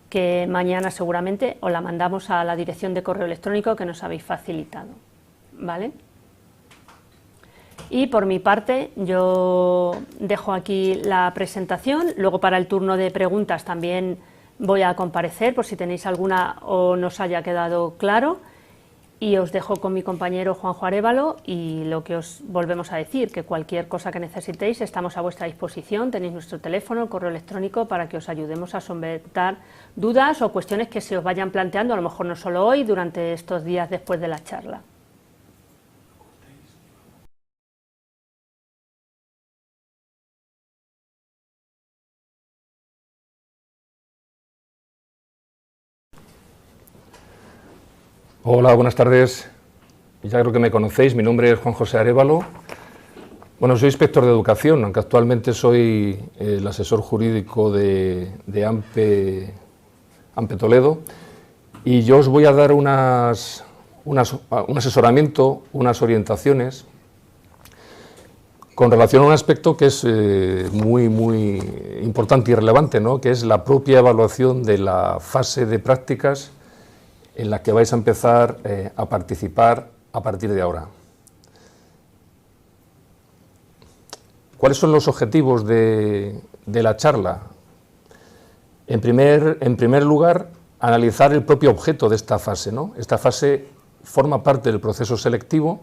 que mañana seguramente os la mandamos a la dirección de correo electrónico que nos habéis facilitado, ¿vale? Y por mi parte yo dejo aquí la presentación, luego para el turno de preguntas también voy a comparecer por si tenéis alguna o nos haya quedado claro, y os dejo con mi compañero Juanjo Arévalo y lo que os volvemos a decir, que cualquier cosa que necesitéis estamos a vuestra disposición, tenéis nuestro teléfono, el correo electrónico para que os ayudemos a solventar dudas o cuestiones que se os vayan planteando, a lo mejor no solo hoy, durante estos días después de la charla. Hola, buenas tardes. Ya creo que me conocéis, mi nombre es Juan José Arévalo. Bueno, soy inspector de educación, aunque actualmente soy el asesor jurídico de AMPE Toledo, y yo os voy a dar un asesoramiento, unas orientaciones con relación a un aspecto que es muy importante y relevante, ¿no?, que es la propia evaluación de la fase de prácticas en la que vais a empezar a participar a partir de ahora. ¿Cuáles son los objetivos de la charla? En primer lugar, analizar el propio objeto de esta fase, ¿no? Esta fase forma parte del proceso selectivo,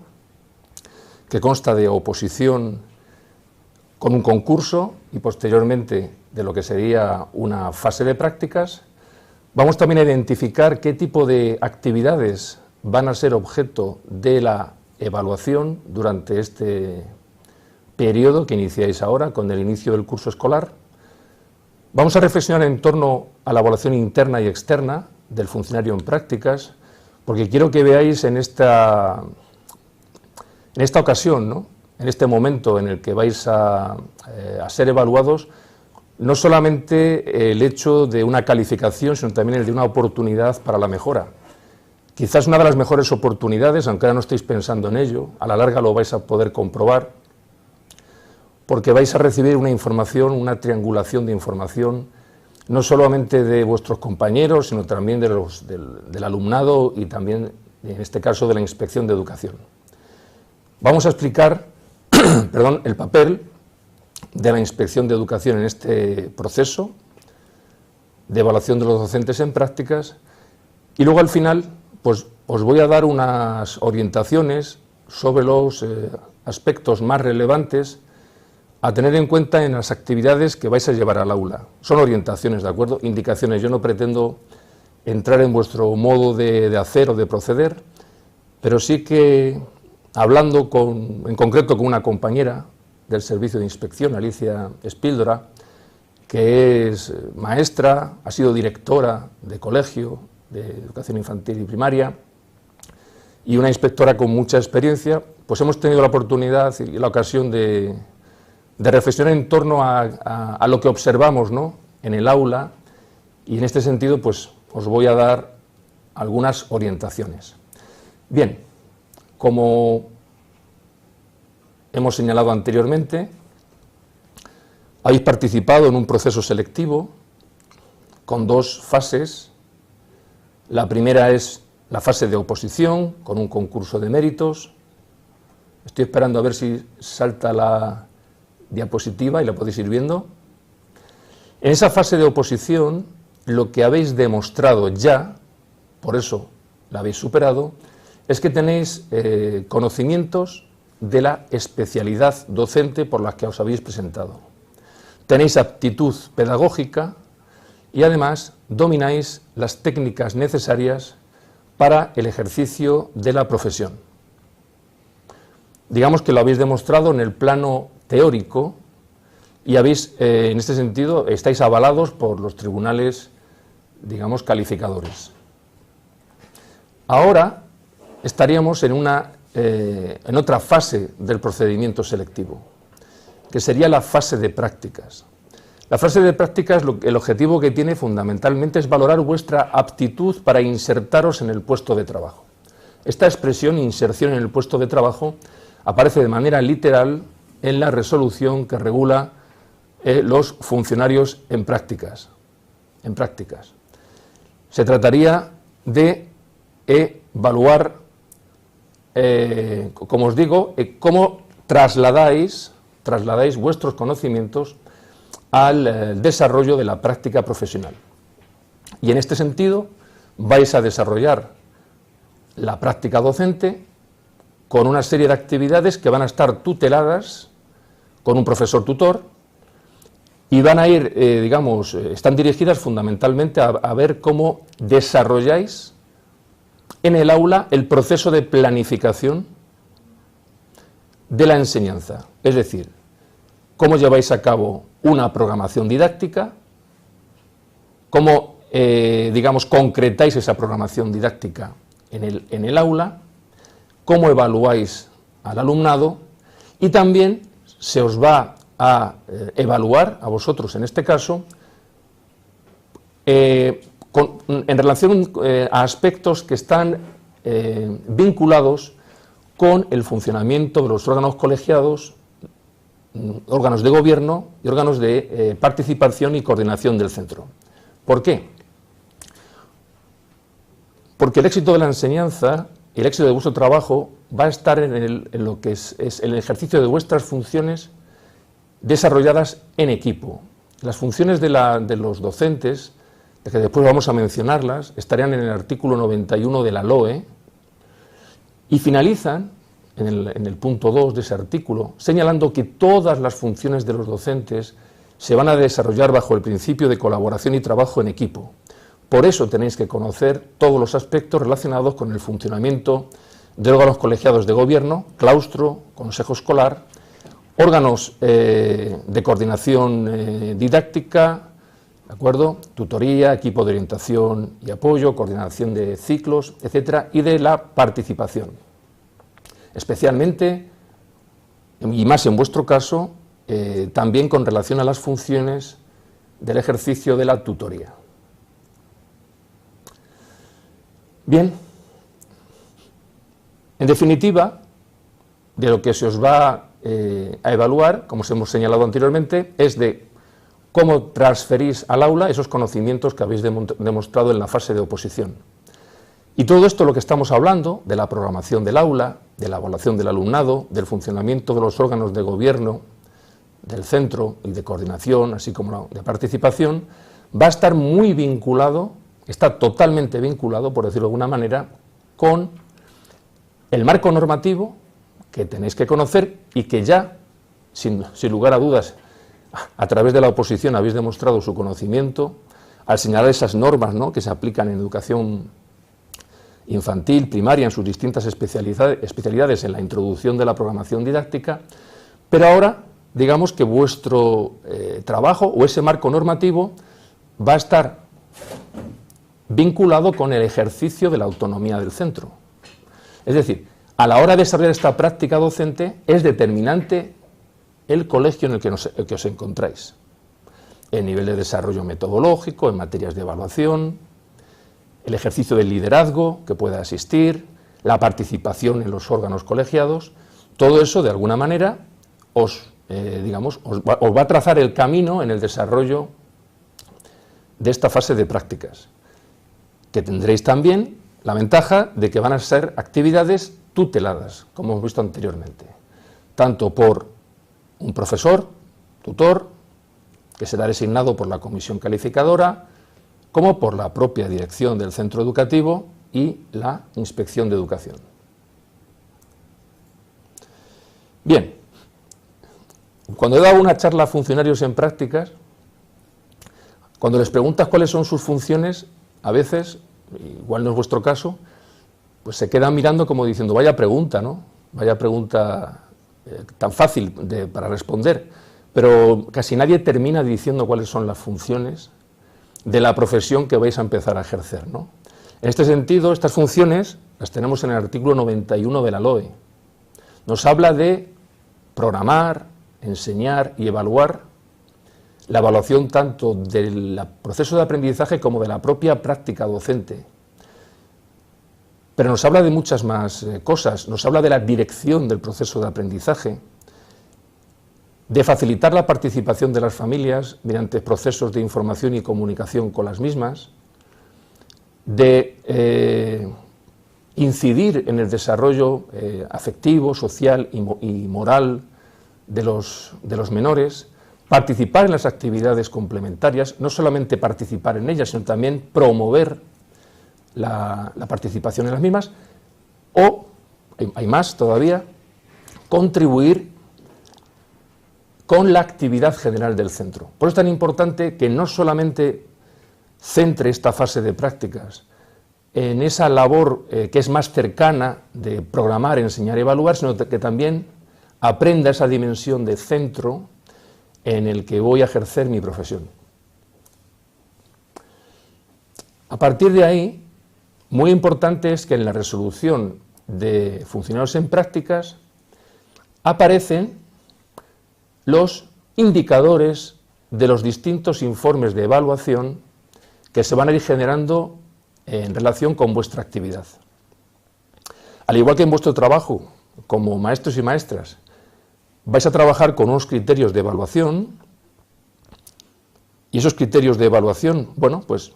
que consta de oposición con un concurso y posteriormente de lo que sería una fase de prácticas. Vamos también a identificar qué tipo de actividades van a ser objeto de la evaluación durante este periodo que iniciáis ahora con el inicio del curso escolar. Vamos a reflexionar en torno a la evaluación interna y externa del funcionario en prácticas, porque quiero que veáis en esta ocasión, ¿no?, en este momento en el que vais a ser evaluados, no solamente el hecho de una calificación, sino también el de una oportunidad para la mejora. Quizás una de las mejores oportunidades, aunque ahora no estéis pensando en ello, a la larga lo vais a poder comprobar, porque vais a recibir una información, una triangulación de información, no solamente de vuestros compañeros, sino también del alumnado y también, en este caso, de la Inspección de Educación. Vamos a explicar el papel de la Inspección de Educación en este proceso de evaluación de los docentes en prácticas, y luego al final pues os voy a dar unas orientaciones sobre los aspectos más relevantes a tener en cuenta en las actividades que vais a llevar al aula. Son orientaciones, ¿de acuerdo? Indicaciones. Yo no pretendo entrar en vuestro modo de hacer o de proceder, pero sí que, hablando en concreto con una compañera del Servicio de Inspección, Alicia Espíldora, que es maestra, ha sido directora de colegio de educación infantil y primaria, y una inspectora con mucha experiencia, pues hemos tenido la oportunidad y la ocasión de reflexionar en torno a lo que observamos, ¿no?, en el aula, y en este sentido pues os voy a dar algunas orientaciones. Bien, como hemos señalado anteriormente, habéis participado en un proceso selectivo con 2 fases. La primera es la fase de oposición, con un concurso de méritos. Estoy esperando a ver si salta la diapositiva y la podéis ir viendo. En esa fase de oposición, lo que habéis demostrado ya, por eso la habéis superado, es que tenéis conocimientos de la especialidad docente por la que os habéis presentado. tenéis aptitud pedagógica y además domináis las técnicas necesarias para el ejercicio de la profesión. Digamos que lo habéis demostrado en el plano teórico y habéis, en este sentido, estáis avalados por los tribunales, digamos, calificadores. Ahora estaríamos en otra fase del procedimiento selectivo, que sería la fase de prácticas. La fase de prácticas, el objetivo que tiene fundamentalmente es valorar vuestra aptitud para insertaros en el puesto de trabajo. Esta expresión, inserción en el puesto de trabajo, aparece de manera literal en la resolución que regula los funcionarios en prácticas. Se trataría de evaluar, como os digo, cómo trasladáis vuestros conocimientos al desarrollo de la práctica profesional. Y en este sentido vais a desarrollar la práctica docente con una serie de actividades que van a estar tuteladas con un profesor tutor y van a ir, están dirigidas fundamentalmente a ver cómo desarrolláis en el aula el proceso de planificación de la enseñanza, es decir, cómo lleváis a cabo una programación didáctica, cómo, concretáis esa programación didáctica en el aula, cómo evaluáis al alumnado y también se os va a evaluar a vosotros, en este caso, en relación a aspectos que están vinculados con el funcionamiento de los órganos colegiados, órganos de gobierno y órganos de participación y coordinación del centro. ¿Por qué? Porque el éxito de la enseñanza y el éxito de vuestro trabajo va a estar en lo que es el ejercicio de vuestras funciones desarrolladas en equipo. Las funciones de los docentes, de que después vamos a mencionarlas, estarían en el artículo 91 de la LOE y finalizan en el punto 2 de ese artículo, señalando que todas las funciones de los docentes se van a desarrollar bajo el principio de colaboración y trabajo en equipo. Por eso tenéis que conocer todos los aspectos relacionados con el funcionamiento de órganos colegiados de gobierno, claustro, consejo escolar, órganos de coordinación didáctica, ¿de acuerdo?, tutoría, equipo de orientación y apoyo, coordinación de ciclos, etcétera, y de la participación. Especialmente, y más en vuestro caso, también con relación a las funciones del ejercicio de la tutoría. Bien, en definitiva, de lo que se os va a evaluar, como os hemos señalado anteriormente, es de cómo transferís al aula esos conocimientos que habéis demostrado en la fase de oposición. Y todo esto, lo que estamos hablando, de la programación del aula, de la evaluación del alumnado, del funcionamiento de los órganos de gobierno, del centro y de coordinación, así como de participación, va a estar muy vinculado, está totalmente vinculado, por decirlo de alguna manera, con el marco normativo que tenéis que conocer y que ya, sin lugar a dudas, a través de la oposición habéis demostrado su conocimiento, al señalar esas normas, ¿no?, que se aplican en educación infantil, primaria, en sus distintas especialidades en la introducción de la programación didáctica, pero ahora, digamos que vuestro trabajo o ese marco normativo va a estar vinculado con el ejercicio de la autonomía del centro. Es decir, a la hora de desarrollar esta práctica docente es determinante el colegio en el que os encontráis, el nivel de desarrollo metodológico en materias de evaluación, el ejercicio del liderazgo que pueda existir, la participación en los órganos colegiados, todo eso de alguna manera os va a trazar el camino en el desarrollo de esta fase de prácticas, que tendréis también la ventaja de que van a ser actividades tuteladas, como hemos visto anteriormente, tanto por un profesor, tutor, que será designado por la comisión calificadora, como por la propia dirección del centro educativo y la inspección de educación. Bien, Cuando he dado una charla a funcionarios en prácticas, cuando les preguntas cuáles son sus funciones, a veces, igual no es vuestro caso, pues se quedan mirando como diciendo, vaya pregunta, ¿no? Vaya pregunta tan fácil para responder, pero casi nadie termina diciendo cuáles son las funciones de la profesión que vais a empezar a ejercer, ¿no? En este sentido, estas funciones las tenemos en el artículo 91 de la LOE. Nos habla de programar, enseñar y evaluar la evaluación tanto del proceso de aprendizaje como de la propia práctica docente. Pero nos habla de muchas más cosas, nos habla de la dirección del proceso de aprendizaje, de facilitar la participación de las familias mediante procesos de información y comunicación con las mismas, de incidir en el desarrollo afectivo, social y moral de los menores, participar en las actividades complementarias, no solamente participar en ellas, sino también promover la participación en las mismas, o, hay más todavía, contribuir con la actividad general del centro. Por eso es tan importante que no solamente centre esta fase de prácticas en esa labor que es más cercana de programar, enseñar y evaluar, sino que también aprenda esa dimensión de centro en el que voy a ejercer mi profesión. A partir de ahí, muy importante es que en la resolución de funcionarios en prácticas aparecen los indicadores de los distintos informes de evaluación que se van a ir generando en relación con vuestra actividad. Al igual que en vuestro trabajo como maestros y maestras, vais a trabajar con unos criterios de evaluación, y esos criterios de evaluación, bueno, pues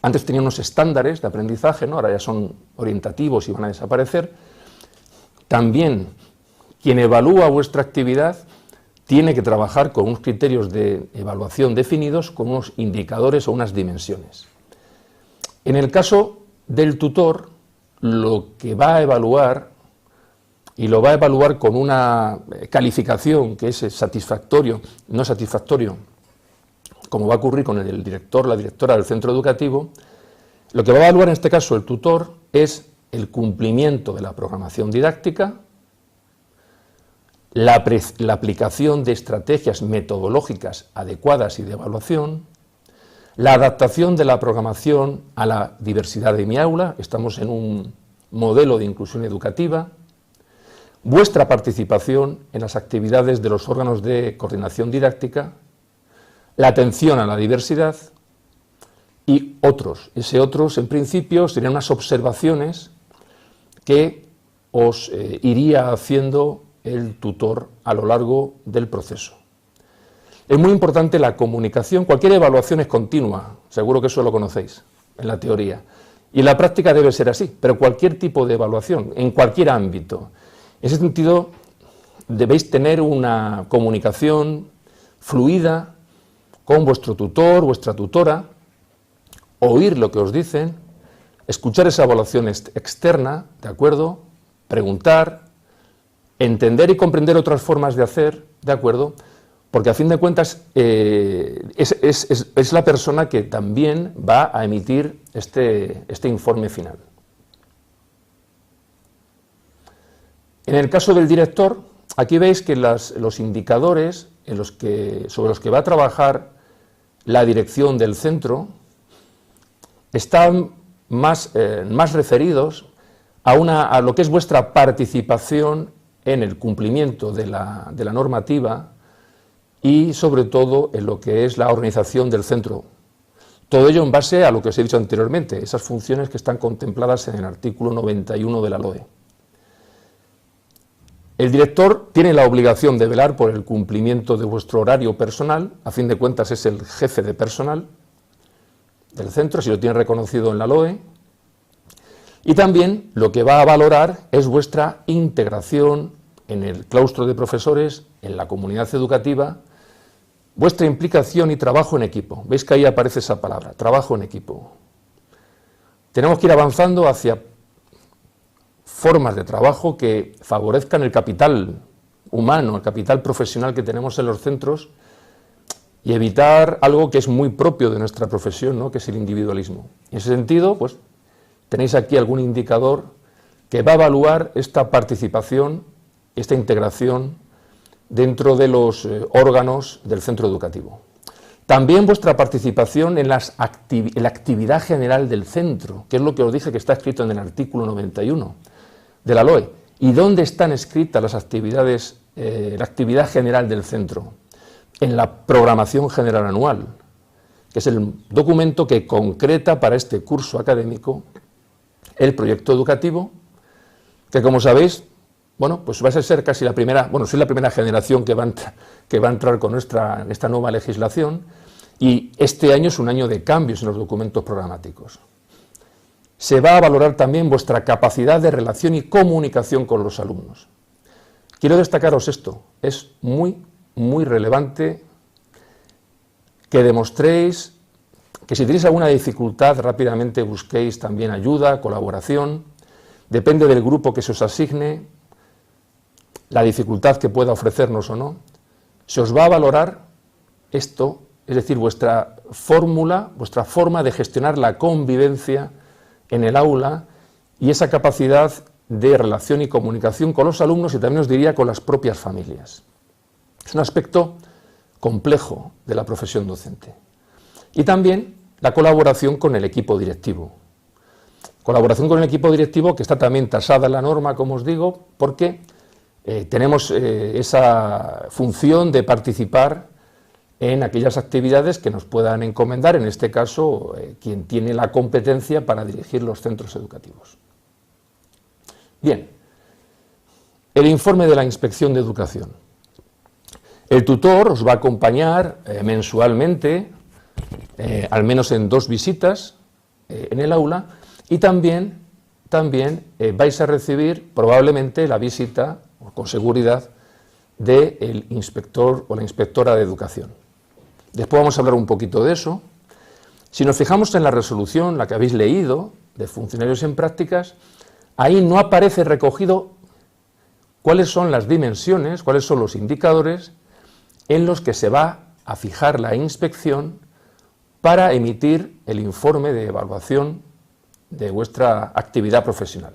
antes tenían unos estándares de aprendizaje, ¿no? Ahora ya son orientativos y van a desaparecer. También quien evalúa vuestra actividad tiene que trabajar con unos criterios de evaluación definidos, con unos indicadores o unas dimensiones. En el caso del tutor, lo que va a evaluar, y lo va a evaluar con una calificación que es satisfactorio, no satisfactorio, como va a ocurrir con el director, la directora del centro educativo, lo que va a evaluar en este caso el tutor es el cumplimiento de la programación didáctica, la aplicación de estrategias metodológicas adecuadas y de evaluación, la adaptación de la programación a la diversidad de mi aula, estamos en un modelo de inclusión educativa, vuestra participación en las actividades de los órganos de coordinación didáctica, la atención a la diversidad y otros. Ese otros, en principio, serían unas observaciones que os iría haciendo el tutor a lo largo del proceso. Es muy importante la comunicación, cualquier evaluación es continua, seguro que eso lo conocéis en la teoría, y en la práctica debe ser así, pero cualquier tipo de evaluación, en cualquier ámbito. En ese sentido, debéis tener una comunicación fluida con vuestro tutor, vuestra tutora, oír lo que os dicen, escuchar esa evaluación externa, ¿de acuerdo? Preguntar, entender y comprender otras formas de hacer, ¿de acuerdo? Porque a fin de cuentas es la persona que también va a emitir este informe final. En el caso del director, aquí veis que los indicadores sobre los que va a trabajar la dirección del centro están más referidos a lo que es vuestra participación en el cumplimiento de la normativa y sobre todo en lo que es la organización del centro. Todo ello en base a lo que os he dicho anteriormente, esas funciones que están contempladas en el artículo 91 de la LOE. El director tiene la obligación de velar por el cumplimiento de vuestro horario personal, a fin de cuentas es el jefe de personal del centro, si lo tiene reconocido en la LOE, y también lo que va a valorar es vuestra integración en el claustro de profesores, en la comunidad educativa, vuestra implicación y trabajo en equipo. Veis que ahí aparece esa palabra, trabajo en equipo. Tenemos que ir avanzando hacia formas de trabajo que favorezcan el capital humano, el capital profesional que tenemos en los centros y evitar algo que es muy propio de nuestra profesión, ¿no?, que es el individualismo. En ese sentido, pues tenéis aquí algún indicador que va a evaluar esta participación, esta integración dentro de los órganos del centro educativo. También vuestra participación en la actividad general del centro, que es lo que os dije que está escrito en el artículo 91 de la LOE. ¿Y dónde están escritas las actividades, la actividad general del centro? En la programación general anual, que es el documento que concreta para este curso académico el proyecto educativo, que como sabéis, bueno, pues vais a ser casi la primera, bueno, soy la primera generación que va a entrar con esta nueva legislación, y este año es un año de cambios en los documentos programáticos. Se va a valorar también vuestra capacidad de relación y comunicación con los alumnos. Quiero destacaros esto, es muy relevante que demostréis que si tenéis alguna dificultad rápidamente busquéis también ayuda, colaboración, depende del grupo que se os asigne, la dificultad que pueda ofrecernos o no, se os va a valorar esto, es decir, vuestra fórmula, vuestra forma de gestionar la convivencia en el aula y esa capacidad de relación y comunicación con los alumnos y también os diría con las propias familias. Es un aspecto complejo de la profesión docente. Y también la colaboración con el equipo directivo. Colaboración con el equipo directivo que está también tasada en la norma, como os digo, porque tenemos esa función de participar en aquellas actividades que nos puedan encomendar, en este caso, quien tiene la competencia para dirigir los centros educativos. Bien, el informe de la Inspección de Educación. El tutor os va a acompañar mensualmente, al menos en 2 visitas en el aula, y también vais a recibir probablemente la visita, con seguridad, del inspector o la inspectora de educación. Después vamos a hablar un poquito de eso. Si nos fijamos en la resolución, la que habéis leído, de funcionarios en prácticas, ahí no aparece recogido cuáles son las dimensiones, cuáles son los indicadores en los que se va a fijar la inspección para emitir el informe de evaluación de vuestra actividad profesional.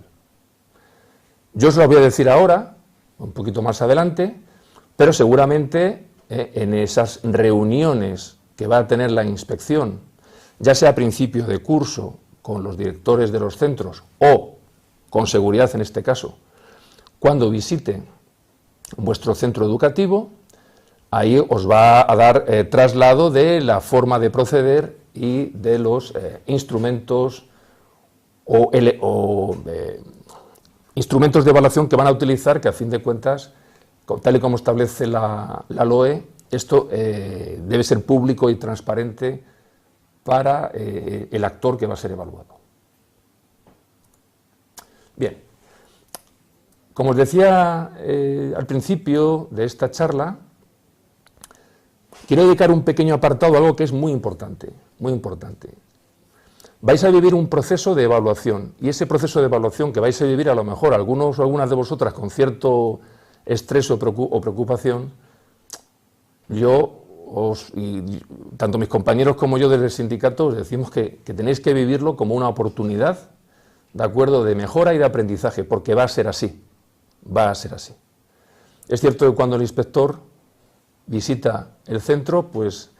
Yo os lo voy a decir ahora, un poquito más adelante, pero seguramente en esas reuniones que va a tener la inspección, ya sea a principio de curso con los directores de los centros o con seguridad en este caso, cuando visite vuestro centro educativo, ahí os va a dar traslado de la forma de proceder y de los instrumentos instrumentos de evaluación que van a utilizar, que a fin de cuentas, tal y como establece la LOE, esto debe ser público y transparente para el actor que va a ser evaluado. Bien, como os decía al principio de esta charla, quiero dedicar un pequeño apartado a algo que es muy importante, muy importante. Vais a vivir un proceso de evaluación, y ese proceso de evaluación que vais a vivir, a lo mejor algunos o algunas de vosotras con cierto estrés o preocupación, tanto mis compañeros como yo desde el sindicato os decimos que tenéis que vivirlo como una oportunidad, ¿de acuerdo?, de mejora y de aprendizaje, porque va a ser así, va a ser así. Es cierto que cuando el inspector visita el centro, pues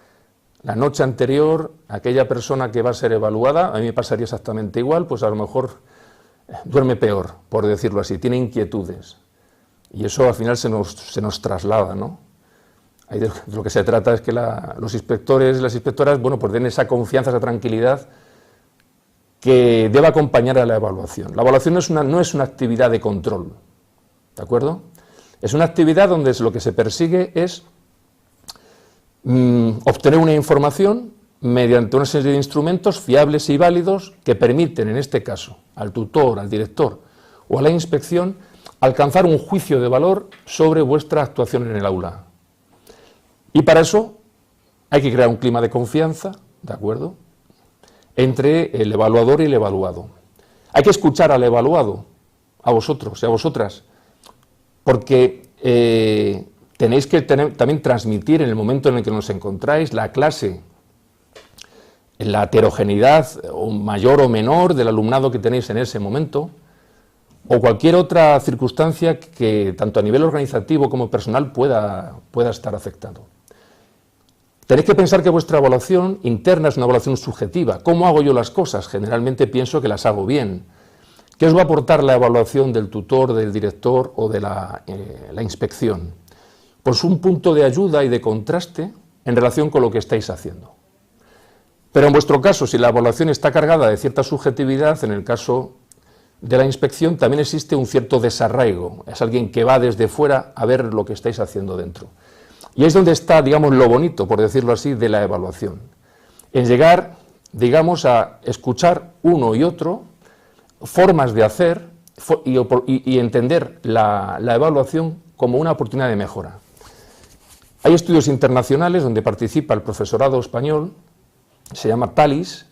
la noche anterior, aquella persona que va a ser evaluada, a mí me pasaría exactamente igual, pues a lo mejor duerme peor, por decirlo así, tiene inquietudes. Y eso al final se nos traslada, ¿no? Ahí de lo que se trata es que los inspectores y las inspectoras, bueno, pues den esa confianza, esa tranquilidad que debe acompañar a la evaluación. La evaluación no es una actividad de control, ¿de acuerdo? Es una actividad donde lo que se persigue es obtener una información mediante una serie de instrumentos fiables y válidos que permiten, en este caso, al tutor, al director o a la inspección, alcanzar un juicio de valor sobre vuestra actuación en el aula. Y para eso hay que crear un clima de confianza, ¿de acuerdo?, entre el evaluador y el evaluado. Hay que escuchar al evaluado, a vosotros y a vosotras, porque tenéis que también transmitir en el momento en el que nos encontráis la clase, la heterogeneidad o mayor o menor del alumnado que tenéis en ese momento, o cualquier otra circunstancia que tanto a nivel organizativo como personal pueda estar afectado. Tenéis que pensar que vuestra evaluación interna es una evaluación subjetiva. ¿Cómo hago yo las cosas? Generalmente pienso que las hago bien. ¿Qué os va a aportar la evaluación del tutor, del director o de la inspección? Pues un punto de ayuda y de contraste en relación con lo que estáis haciendo. Pero en vuestro caso, si la evaluación está cargada de cierta subjetividad, en el caso de la inspección también existe un cierto desarraigo. Es alguien que va desde fuera a ver lo que estáis haciendo dentro. Y es donde está, digamos, lo bonito, por decirlo así, de la evaluación. En llegar, digamos, a escuchar uno y otro formas de hacer y entender la evaluación como una oportunidad de mejora. Hay estudios internacionales donde participa el profesorado español, se llama TALIS,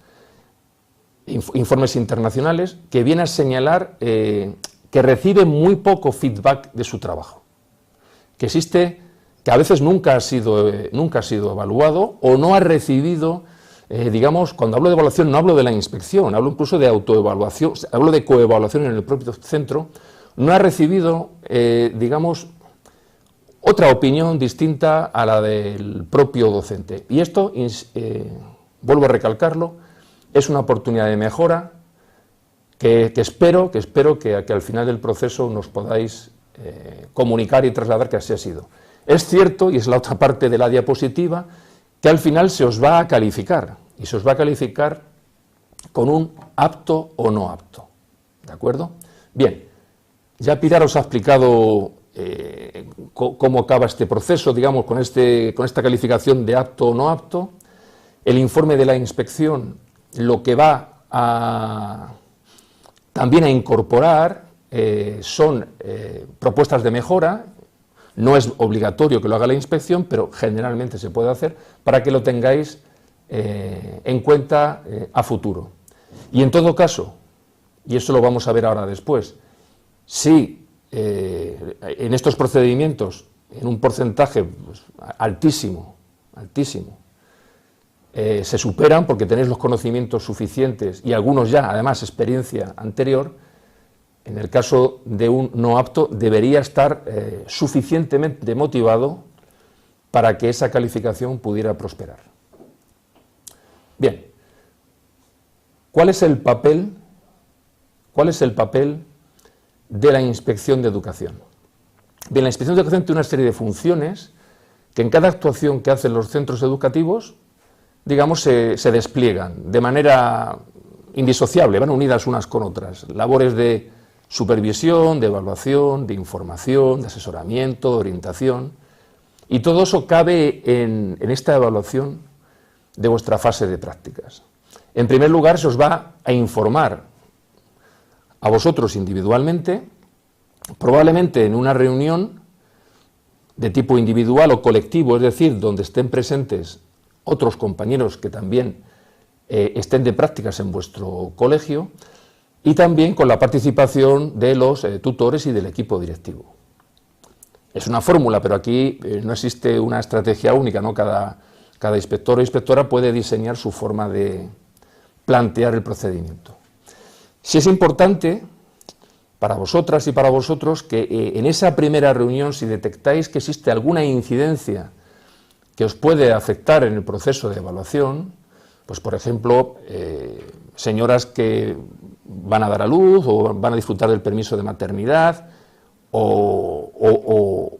informes internacionales, que viene a señalar que recibe muy poco feedback de su trabajo, que a veces nunca ha sido evaluado o no ha recibido, digamos, cuando hablo de evaluación no hablo de la inspección, hablo incluso de autoevaluación, hablo de coevaluación en el propio centro, no ha recibido, digamos, otra opinión distinta a la del propio docente. Y esto, vuelvo a recalcarlo, es una oportunidad de mejora que espero que al final del proceso nos podáis comunicar y trasladar que así ha sido. Es cierto, y es la otra parte de la diapositiva, que al final se os va a calificar, y se os va a calificar con un apto o no apto, ¿de acuerdo? Bien, ya Pilar os ha explicado cómo acaba este proceso, digamos, con esta calificación de apto o no apto. El informe de la inspección lo que va también a incorporar son propuestas de mejora. No es obligatorio que lo haga la inspección, pero generalmente se puede hacer para que lo tengáis en cuenta a futuro. Y en todo caso, y eso lo vamos a ver ahora después, si en estos procedimientos, en un porcentaje pues, altísimo, se superan porque tenéis los conocimientos suficientes y algunos ya, además, experiencia anterior, en el caso de un no apto, debería estar suficientemente motivado para que esa calificación pudiera prosperar. Bien, ¿cuál es el papel de la Inspección de Educación? Bien, la Inspección de Educación tiene una serie de funciones que en cada actuación que hacen los centros educativos, digamos, se despliegan de manera indisociable, van unidas unas con otras. Labores de supervisión, de evaluación, de información, de asesoramiento, de orientación, y todo eso cabe en esta evaluación de vuestra fase de prácticas. En primer lugar, se os va a informar a vosotros individualmente, probablemente en una reunión de tipo individual o colectivo, es decir, donde estén presentes otros compañeros que también estén de prácticas en vuestro colegio, y también con la participación de los tutores y del equipo directivo. Es una fórmula, pero aquí no existe una estrategia única, ¿no? Cada inspector o inspectora puede diseñar su forma de plantear el procedimiento. Sí es importante para vosotras y para vosotros que en esa primera reunión, si detectáis que existe alguna incidencia que os puede afectar en el proceso de evaluación, pues por ejemplo, señoras que van a dar a luz o van a disfrutar del permiso de maternidad, o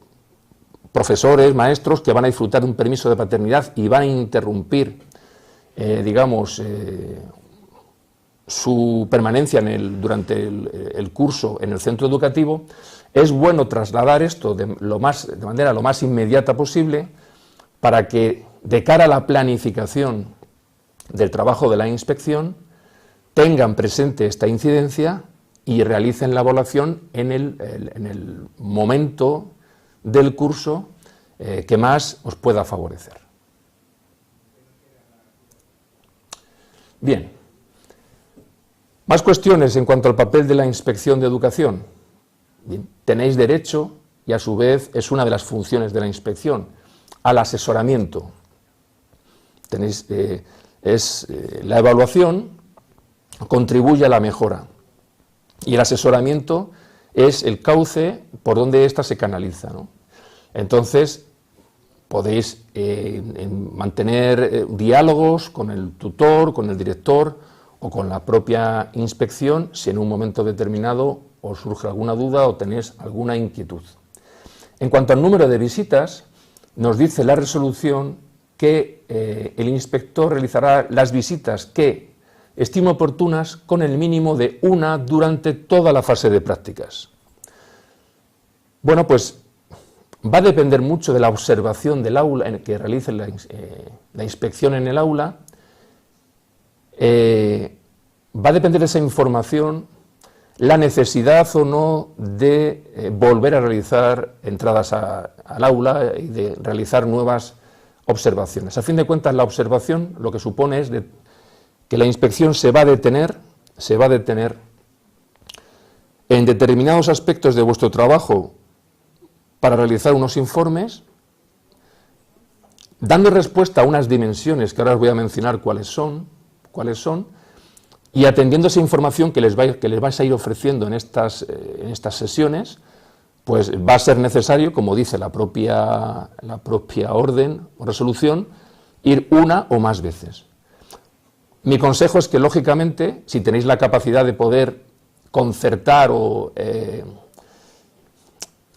profesores, maestros que van a disfrutar de un permiso de paternidad y van a interrumpir, digamos, su permanencia durante el curso en el centro educativo, es bueno trasladar esto de manera lo más inmediata posible para que, de cara a la planificación del trabajo de la inspección, tengan presente esta incidencia y realicen la evaluación en el momento del curso que más os pueda favorecer. Bien, más cuestiones en cuanto al papel de la Inspección de Educación. Bien, tenéis derecho y a su vez es una de las funciones de la inspección, al asesoramiento. La evaluación contribuye a la mejora y el asesoramiento es el cauce por donde ésta se canaliza, ¿no? Entonces, podéis mantener diálogos con el tutor, con el director o con la propia inspección si en un momento determinado os surge alguna duda o tenéis alguna inquietud. En cuanto al número de visitas, nos dice la resolución que el inspector realizará las visitas que estime oportunas con el mínimo de una durante toda la fase de prácticas. Bueno, pues va a depender mucho de la observación del aula en que realice la inspección en el aula. Va a depender de esa información la necesidad o no de volver a realizar entradas al aula y de realizar nuevas observaciones. A fin de cuentas, la observación lo que supone es que la inspección se va a detener en determinados aspectos de vuestro trabajo para realizar unos informes, dando respuesta a unas dimensiones que ahora os voy a mencionar cuáles son, y atendiendo esa información que les vais a ir ofreciendo en estas sesiones, pues va a ser necesario, como dice la propia orden o resolución, ir una o más veces. Mi consejo es que, lógicamente, si tenéis la capacidad de poder concertar o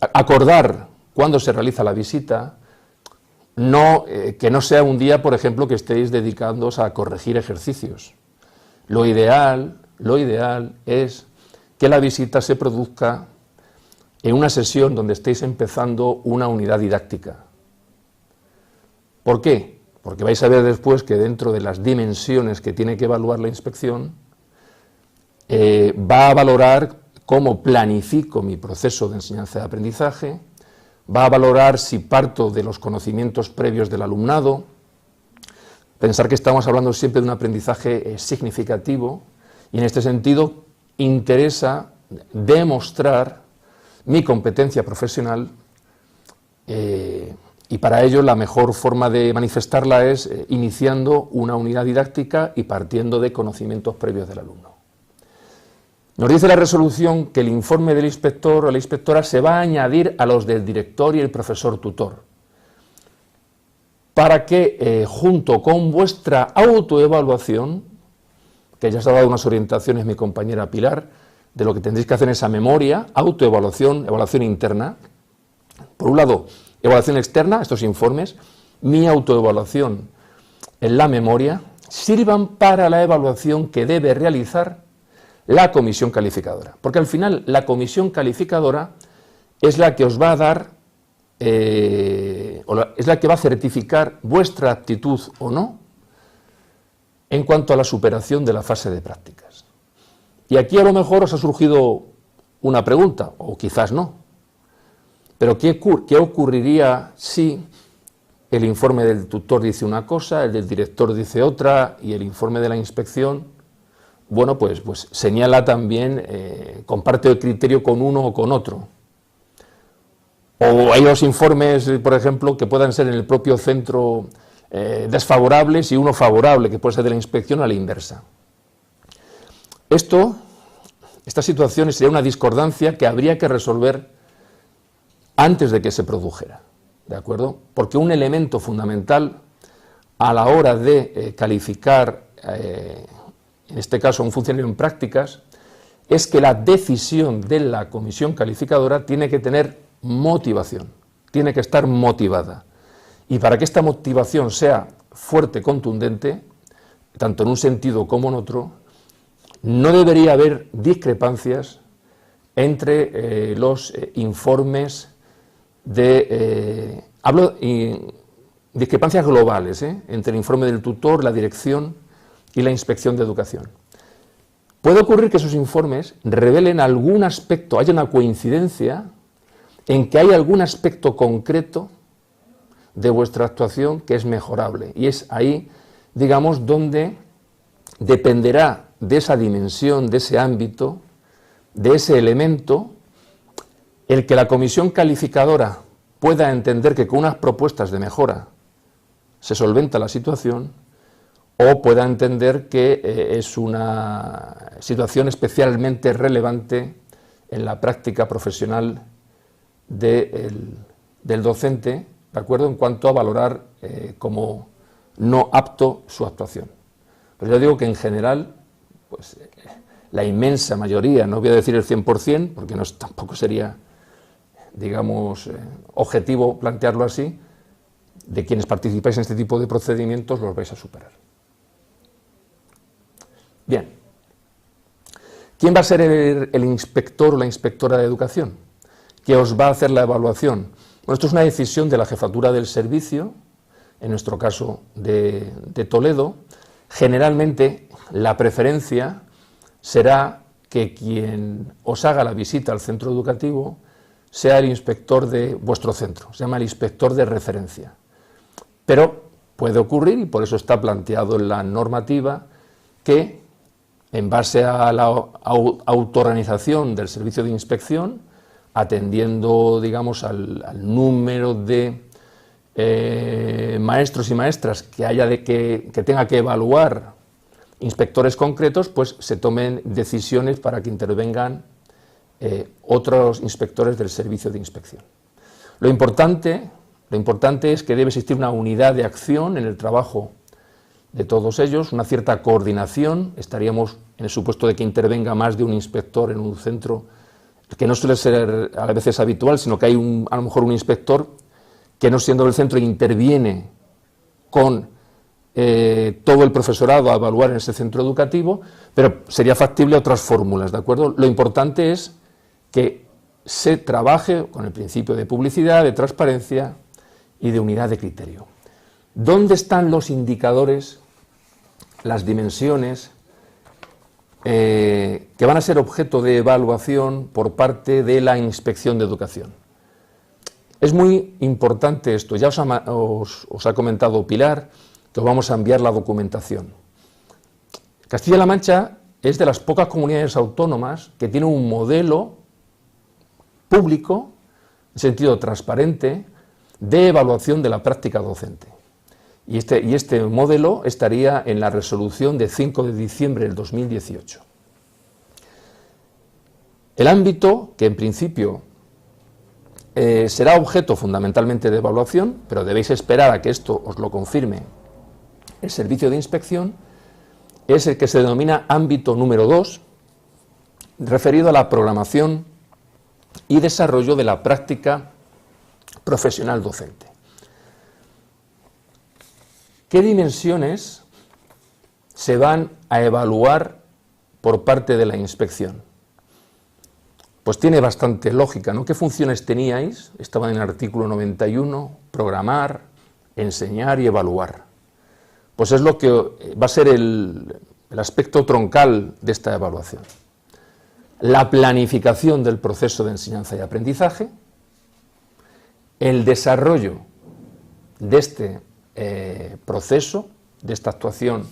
acordar cuándo se realiza la visita, que no sea un día, por ejemplo, que estéis dedicándoos a corregir ejercicios. Lo ideal es que la visita se produzca en una sesión donde estéis empezando una unidad didáctica. ¿Por qué? Porque vais a ver después que dentro de las dimensiones que tiene que evaluar la inspección, va a valorar cómo planifico mi proceso de enseñanza y aprendizaje, va a valorar si parto de los conocimientos previos del alumnado. Pensar que estamos hablando siempre de un aprendizaje significativo y en este sentido interesa demostrar mi competencia profesional y para ello la mejor forma de manifestarla es iniciando una unidad didáctica y partiendo de conocimientos previos del alumno. Nos dice la resolución que el informe del inspector o la inspectora se va a añadir a los del director y el profesor tutor, para que junto con vuestra autoevaluación, que ya os ha dado unas orientaciones mi compañera Pilar, de lo que tendréis que hacer en esa memoria, autoevaluación, evaluación interna, por un lado, evaluación externa, estos informes, mi autoevaluación en la memoria, sirvan para la evaluación que debe realizar la comisión calificadora, porque al final la comisión calificadora es la que os va a dar, es la que va a certificar vuestra aptitud o no en cuanto a la superación de la fase de prácticas. Y aquí a lo mejor os ha surgido una pregunta, o quizás no, pero ¿qué ocurriría si el informe del tutor dice una cosa, el del director dice otra y el informe de la inspección, bueno, pues señala también, comparte el criterio con uno o con otro? O hay los informes, por ejemplo, que puedan ser en el propio centro desfavorables y uno favorable, que puede ser de la inspección a la inversa. Esta situación sería una discordancia que habría que resolver antes de que se produjera, ¿de acuerdo? Porque un elemento fundamental a la hora de calificar, en este caso un funcionario en prácticas, es que la decisión de la comisión calificadora tiene que tener motivación, tiene que estar motivada. Y para que esta motivación sea fuerte, contundente, tanto en un sentido como en otro, no debería haber discrepancias entre los informes discrepancias globales, entre el informe del tutor, la dirección y la inspección de educación. Puede ocurrir que esos informes revelen algún aspecto, haya una coincidencia en que hay algún aspecto concreto de vuestra actuación que es mejorable, y es ahí, digamos, donde dependerá de esa dimensión, de ese ámbito, de ese elemento, el que la comisión calificadora pueda entender que con unas propuestas de mejora se solventa la situación, o pueda entender que es una situación especialmente relevante en la práctica profesional del docente, ¿de acuerdo?, en cuanto a valorar como no apto su actuación. Pero yo digo que en general, pues la inmensa mayoría, no voy a decir el 100%, porque tampoco sería, digamos, objetivo plantearlo así, de quienes participáis en este tipo de procedimientos los vais a superar. Bien, ¿quién va a ser el inspector o la inspectora de educación? ¿Qué os va a hacer la evaluación? Bueno, esto es una decisión de la jefatura del servicio, en nuestro caso de Toledo. Generalmente la preferencia será que quien os haga la visita al centro educativo sea el inspector de vuestro centro, se llama el inspector de referencia. Pero puede ocurrir, y por eso está planteado en la normativa, que en base a la autoorganización del servicio de inspección, atendiendo, digamos, al número de maestros y maestras que tenga que evaluar inspectores concretos, pues se tomen decisiones para que intervengan otros inspectores del servicio de inspección. Lo importante es que debe existir una unidad de acción en el trabajo de todos ellos, una cierta coordinación. Estaríamos en el supuesto de que intervenga más de un inspector en un centro, que no suele ser a veces habitual, sino que hay a lo mejor un inspector que, no siendo del centro, interviene con todo el profesorado a evaluar en ese centro educativo, pero sería factible otras fórmulas, ¿de acuerdo? Lo importante es que se trabaje con el principio de publicidad, de transparencia y de unidad de criterio. ¿Dónde están los indicadores, las dimensiones que van a ser objeto de evaluación por parte de la Inspección de Educación? Es muy importante esto. Ya os ha comentado Pilar que os vamos a enviar la documentación. Castilla-La Mancha es de las pocas comunidades autónomas que tiene un modelo público, en sentido transparente, de evaluación de la práctica docente. Y este modelo estaría en la resolución de 5 de diciembre del 2018. El ámbito, que en principio será objeto fundamentalmente de evaluación, pero debéis esperar a que esto os lo confirme el servicio de inspección, es el que se denomina ámbito número 2, referido a la programación y desarrollo de la práctica profesional docente. ¿Qué dimensiones se van a evaluar por parte de la inspección? Pues tiene bastante lógica, ¿no? ¿Qué funciones teníais? Estaban en el artículo 91, programar, enseñar y evaluar. Pues es lo que va a ser el aspecto troncal de esta evaluación. La planificación del proceso de enseñanza y aprendizaje, el desarrollo de este proceso, de esta actuación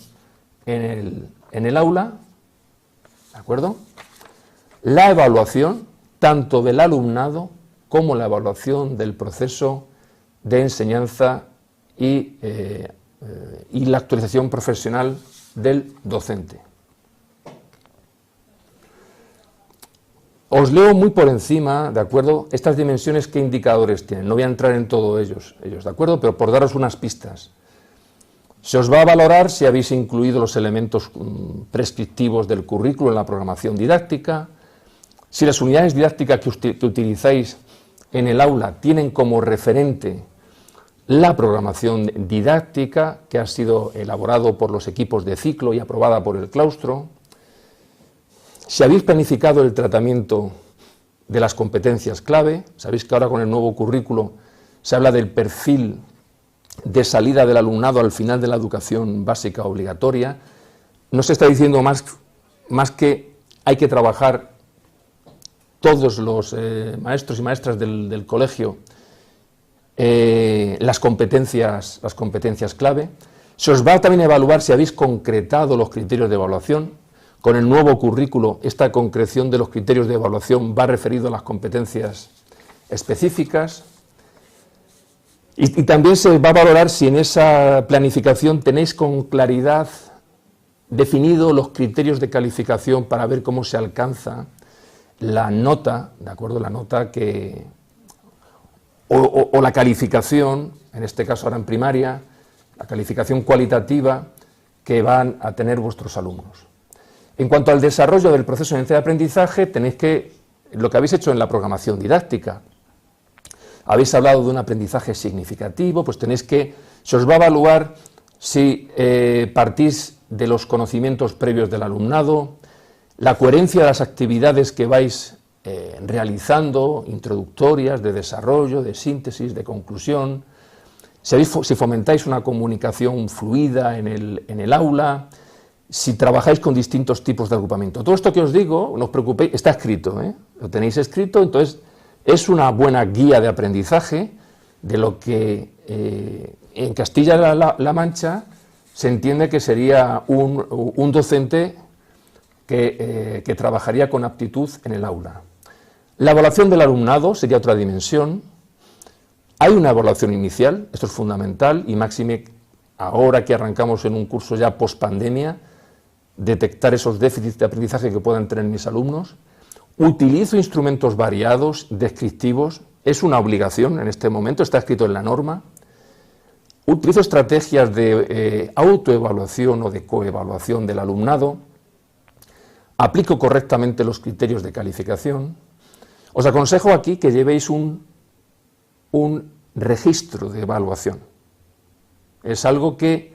en el aula, ¿de acuerdo? La evaluación tanto del alumnado como la evaluación del proceso de enseñanza y la actualización profesional del docente. Os leo muy por encima, ¿de acuerdo?, estas dimensiones, qué indicadores tienen. No voy a entrar en todos ellos, ¿de acuerdo?, pero por daros unas pistas. Se os va a valorar si habéis incluido los elementos prescriptivos del currículo en la programación didáctica, si las unidades didácticas que utilizáis en el aula tienen como referente la programación didáctica que ha sido elaborado por los equipos de ciclo y aprobada por el claustro, si habéis planificado el tratamiento de las competencias clave. Sabéis que ahora con el nuevo currículo se habla del perfil de salida del alumnado al final de la educación básica obligatoria. No se está diciendo más que hay que trabajar todos los maestros y maestras del colegio las competencias clave. Se os va también a evaluar si habéis concretado los criterios de evaluación. Con el nuevo currículo, esta concreción de los criterios de evaluación va referido a las competencias específicas, y también se va a valorar si en esa planificación tenéis con claridad definido los criterios de calificación para ver cómo se alcanza la nota, ¿de acuerdo? La nota que, o la calificación, en este caso ahora en primaria, la calificación cualitativa que van a tener vuestros alumnos. En cuanto al desarrollo del proceso de aprendizaje, tenéis que, lo que habéis hecho en la programación didáctica, habéis hablado de un aprendizaje significativo, pues tenéis que, se os va a evaluar si partís de los conocimientos previos del alumnado, la coherencia de las actividades que vais realizando, introductorias, de desarrollo, de síntesis, de conclusión, si fomentáis una comunicación fluida en el aula, si trabajáis con distintos tipos de agrupamiento. Todo esto que os digo, no os preocupéis, está escrito, lo tenéis escrito, entonces es una buena guía de aprendizaje de lo que en Castilla-La Mancha se entiende que sería un docente que trabajaría con aptitud en el aula. La evaluación del alumnado sería otra dimensión. Hay una evaluación inicial, esto es fundamental, y máxime ahora que arrancamos en un curso ya post-pandemia, detectar esos déficits de aprendizaje que puedan tener mis alumnos. Utilizo instrumentos variados, descriptivos, es una obligación en este momento, está escrito en la norma. Utilizo estrategias de autoevaluación o de coevaluación del alumnado. Aplico correctamente los criterios de calificación. Os aconsejo aquí que llevéis un registro de evaluación. Es algo que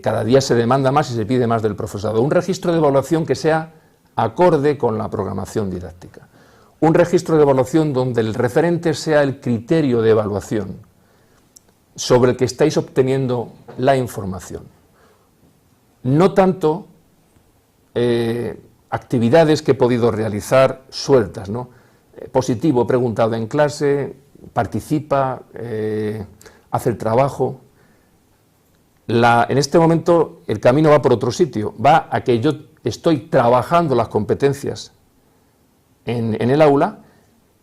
cada día se demanda más y se pide más del profesorado. Un registro de evaluación que sea acorde con la programación didáctica. Un registro de evaluación donde el referente sea el criterio de evaluación sobre el que estáis obteniendo la información. No tanto actividades que he podido realizar sueltas, ¿no? Positivo, he preguntado en clase, participa, hace el trabajo. En este momento el camino va por otro sitio, va a que yo estoy trabajando las competencias en el aula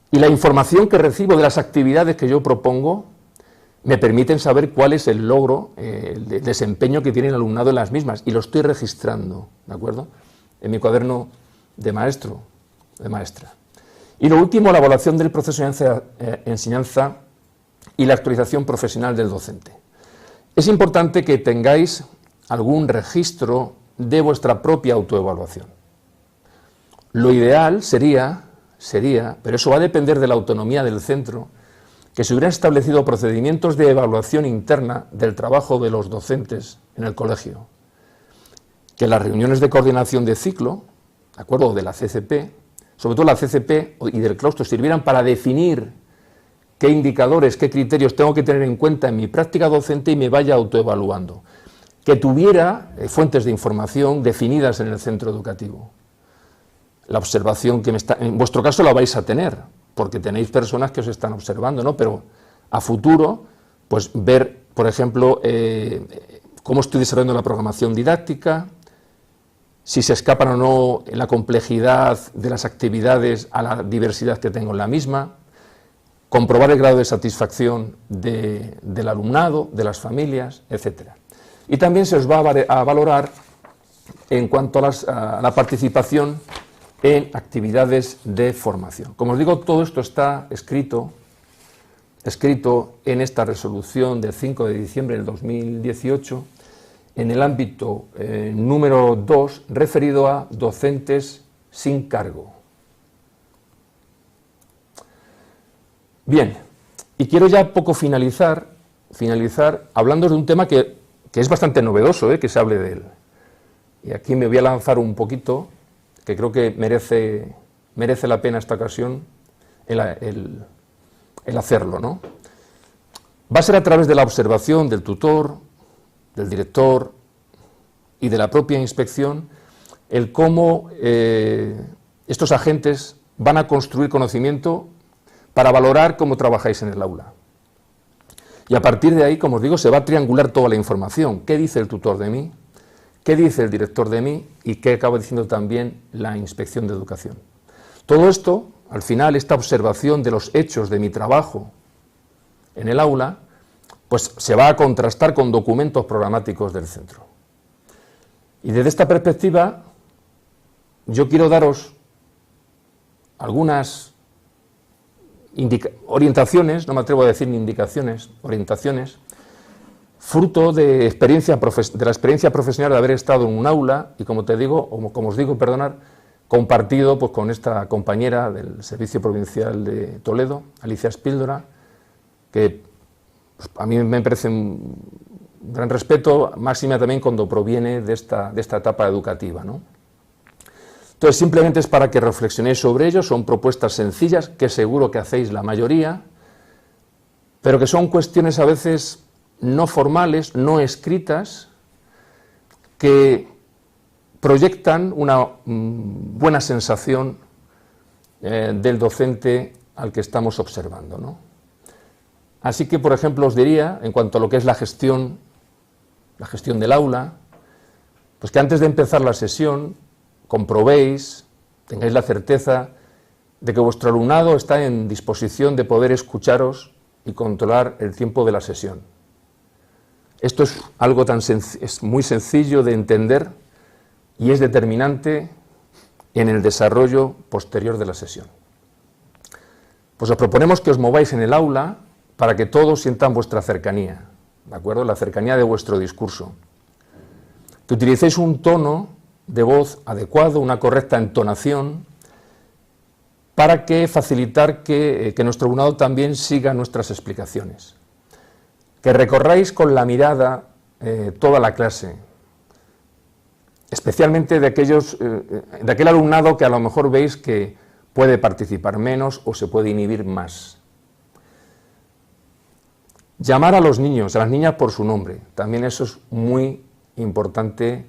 y la información que recibo de las actividades que yo propongo me permiten saber cuál es el logro, el desempeño que tiene el alumnado en las mismas, y lo estoy registrando, ¿de acuerdo?, en mi cuaderno de maestro, de maestra. Y lo último, la evaluación del proceso de enseñanza y la actualización profesional del docente. Es importante que tengáis algún registro de vuestra propia autoevaluación. Lo ideal sería, pero eso va a depender de la autonomía del centro, que se hubieran establecido procedimientos de evaluación interna del trabajo de los docentes en el colegio, que las reuniones de coordinación de ciclo, ¿de acuerdo?, de la CCP, sobre todo la CCP y del claustro, sirvieran para definir qué indicadores, qué criterios tengo que tener en cuenta en mi práctica docente y me vaya autoevaluando, que tuviera fuentes de información definidas en el centro educativo. La observación que en vuestro caso la vais a tener, porque tenéis personas que os están observando, ¿no?, pero a futuro, pues ver, por ejemplo, cómo estoy desarrollando la programación didáctica, si se escapan o no en la complejidad de las actividades a la diversidad que tengo en la misma, comprobar el grado de satisfacción del alumnado, de las familias, etc. Y también se os va a valorar en cuanto a la participación en actividades de formación. Como os digo, todo esto está escrito en esta resolución del 5 de diciembre del 2018, en el ámbito número 2, referido a docentes sin cargo. Bien, y quiero ya poco finalizar hablando de un tema que es bastante novedoso, que se hable de él. Y aquí me voy a lanzar un poquito, que creo que merece la pena esta ocasión el hacerlo, ¿no? Va a ser a través de la observación del tutor, del director y de la propia inspección, el cómo estos agentes van a construir conocimiento para valorar cómo trabajáis en el aula. Y a partir de ahí, como os digo, se va a triangular toda la información. ¿Qué dice el tutor de mí? ¿Qué dice el director de mí? Y qué acaba diciendo también la inspección de educación. Todo esto, al final, esta observación de los hechos de mi trabajo en el aula, pues se va a contrastar con documentos programáticos del centro. Y desde esta perspectiva, yo quiero daros algunas orientaciones, no me atrevo a decir ni indicaciones, orientaciones, fruto de la experiencia profesional de haber estado en un aula y, como os digo, compartido pues, con esta compañera del Servicio Provincial de Toledo, Alicia Espíldora, que pues, a mí me merece un gran respeto, máxima también cuando proviene de esta etapa educativa, ¿no? Entonces, simplemente es para que reflexionéis sobre ello, son propuestas sencillas, que seguro que hacéis la mayoría, pero que son cuestiones a veces no formales, no escritas, que proyectan una buena sensación del docente al que estamos observando, ¿no? Así que, por ejemplo, os diría, en cuanto a lo que es la gestión del aula, pues que antes de empezar la sesión comprobéis, tengáis la certeza de que vuestro alumnado está en disposición de poder escucharos y controlar el tiempo de la sesión. Esto es algo es muy sencillo de entender y es determinante en el desarrollo posterior de la sesión. Pues os proponemos que os mováis en el aula para que todos sientan vuestra cercanía, ¿de acuerdo? La cercanía de vuestro discurso. Que utilicéis un tono de voz adecuado, una correcta entonación, para facilitar que nuestro alumnado también siga nuestras explicaciones. Que recorráis con la mirada toda la clase, especialmente de aquel alumnado que a lo mejor veis que puede participar menos o se puede inhibir más. Llamar a los niños, a las niñas por su nombre, también eso es muy importante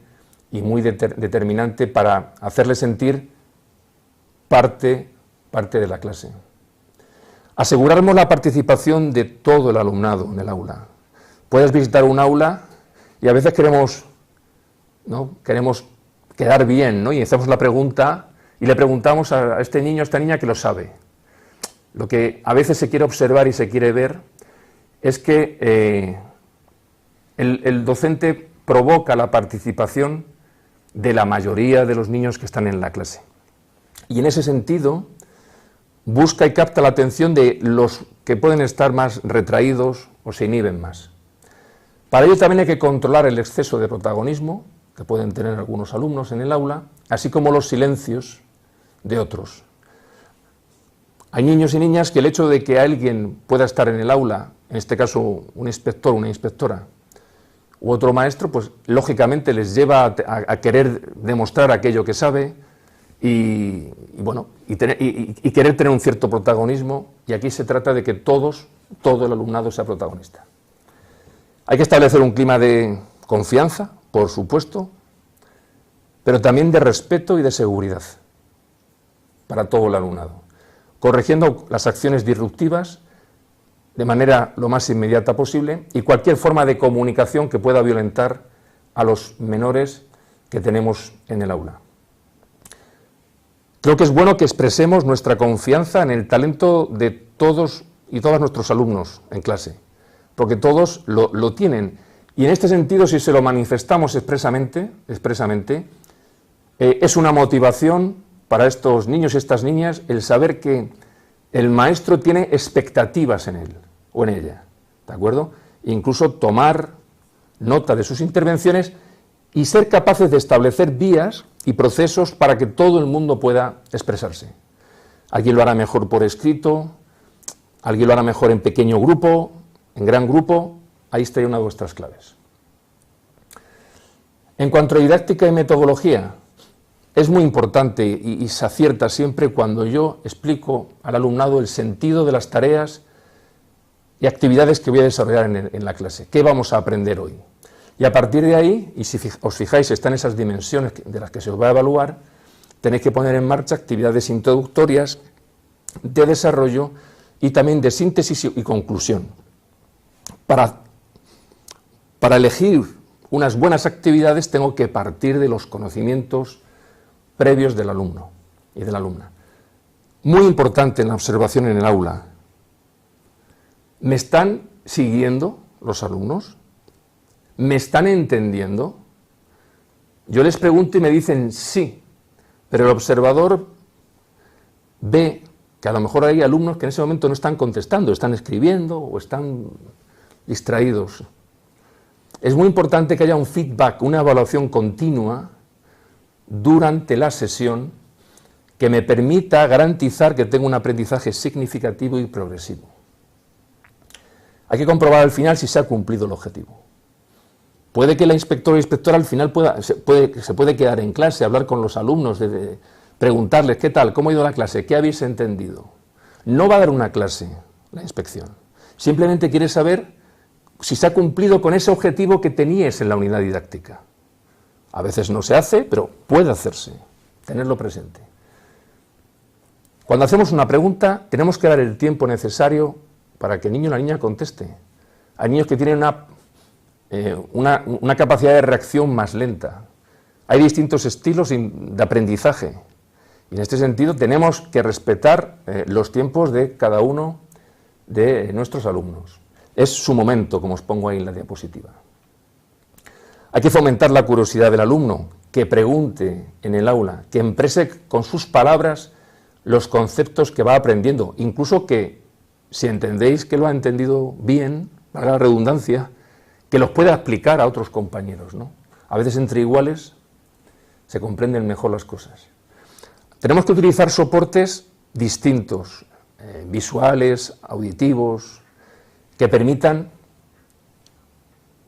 y muy determinante para hacerles sentir parte de la clase. Asegurarnos la participación de todo el alumnado en el aula. Puedes visitar un aula y a veces queremos quedar bien, ¿no? Y hacemos la pregunta y le preguntamos a este niño, a esta niña que lo sabe. Lo que a veces se quiere observar y se quiere ver es que el docente provoca la participación de la mayoría de los niños que están en la clase. Y en ese sentido, busca y capta la atención de los que pueden estar más retraídos o se inhiben más. Para ello también hay que controlar el exceso de protagonismo que pueden tener algunos alumnos en el aula, así como los silencios de otros. Hay niños y niñas que el hecho de que alguien pueda estar en el aula, en este caso un inspector, una inspectora, u otro maestro, pues lógicamente les lleva a querer demostrar aquello que sabe y querer tener un cierto protagonismo, y aquí se trata de que todo el alumnado sea protagonista. Hay que establecer un clima de confianza, por supuesto, pero también de respeto y de seguridad para todo el alumnado, corrigiendo las acciones disruptivas de manera lo más inmediata posible y cualquier forma de comunicación que pueda violentar a los menores que tenemos en el aula. Creo que es bueno que expresemos nuestra confianza en el talento de todos y todas nuestros alumnos en clase, porque todos lo tienen. Y en este sentido, si se lo manifestamos expresamente, es una motivación para estos niños y estas niñas el saber que el maestro tiene expectativas en él o en ella, ¿de acuerdo? E incluso tomar nota de sus intervenciones y ser capaces de establecer vías y procesos para que todo el mundo pueda expresarse. Alguien lo hará mejor por escrito, alguien lo hará mejor en pequeño grupo, en gran grupo. Ahí estaría una de vuestras claves. En cuanto a didáctica y metodología, es muy importante y se acierta siempre cuando yo explico al alumnado el sentido de las tareas y actividades que voy a desarrollar en la clase. ¿Qué vamos a aprender hoy? Y a partir de ahí, y si os fijáis, están esas dimensiones de las que se os va a evaluar, tenéis que poner en marcha actividades introductorias, de desarrollo y también de síntesis y conclusión. Para elegir unas buenas actividades tengo que partir de los conocimientos previos del alumno y de la alumna. muy importante en la observación en el aula. ¿Me están siguiendo los alumnos? ¿Me están entendiendo? Yo les pregunto y me dicen sí, pero el observador ve que a lo mejor hay alumnos que en ese momento no están contestando, están escribiendo o están distraídos. Es muy importante que haya un feedback, una evaluación continua durante la sesión que me permita garantizar que tengo un aprendizaje significativo y progresivo. Hay que comprobar al final si se ha cumplido el objetivo. Puede que la inspectora o inspectora al final se puede quedar en clase, hablar con los alumnos, preguntarles qué tal, cómo ha ido la clase, qué habéis entendido. No va a dar una clase la inspección, simplemente quiere saber si se ha cumplido con ese objetivo que teníais en la unidad didáctica. A veces no se hace, pero puede hacerse, tenerlo presente. Cuando hacemos una pregunta, tenemos que dar el tiempo necesario para que el niño o la niña conteste. Hay niños que tienen una capacidad de reacción más lenta. Hay distintos estilos de aprendizaje. Y en este sentido tenemos que respetar los tiempos de cada uno de nuestros alumnos. Es su momento, como os pongo ahí en la diapositiva. Hay que fomentar la curiosidad del alumno, que pregunte en el aula, que exprese con sus palabras los conceptos que va aprendiendo, incluso que, si entendéis que lo ha entendido bien, valga la redundancia, que los pueda explicar a otros compañeros, ¿no? A veces entre iguales se comprenden mejor las cosas. Tenemos que utilizar soportes distintos, visuales, auditivos, que permitan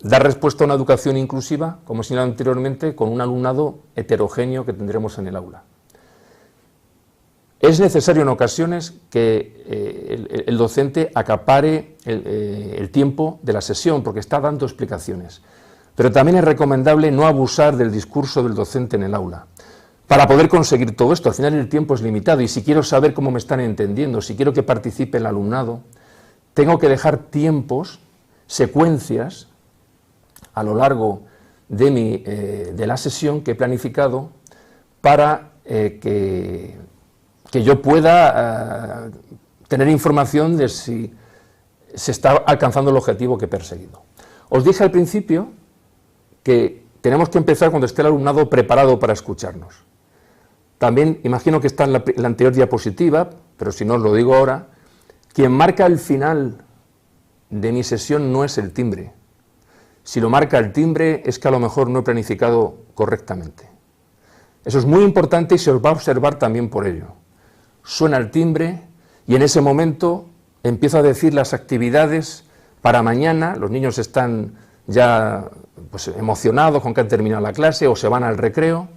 dar respuesta a una educación inclusiva, como he señalado anteriormente, con un alumnado heterogéneo que tendremos en el aula. Es necesario en ocasiones que el docente acapare el tiempo de la sesión, porque está dando explicaciones. Pero también es recomendable no abusar del discurso del docente en el aula. Para poder conseguir todo esto, al final el tiempo es limitado, y si quiero saber cómo me están entendiendo, si quiero que participe el alumnado, tengo que dejar tiempos, secuencias, a lo largo de la sesión que he planificado para que yo pueda tener información de si se está alcanzando el objetivo que he perseguido. Os dije al principio que tenemos que empezar cuando esté el alumnado preparado para escucharnos. También, imagino que está en la anterior diapositiva, pero si no os lo digo ahora, quien marca el final de mi sesión no es el timbre. Si lo marca el timbre es que a lo mejor no he planificado correctamente. Eso es muy importante y se os va a observar también por ello. Suena el timbre y en ese momento empiezo a decir las actividades para mañana. Los niños están ya emocionados con que han terminado la clase o se van al recreo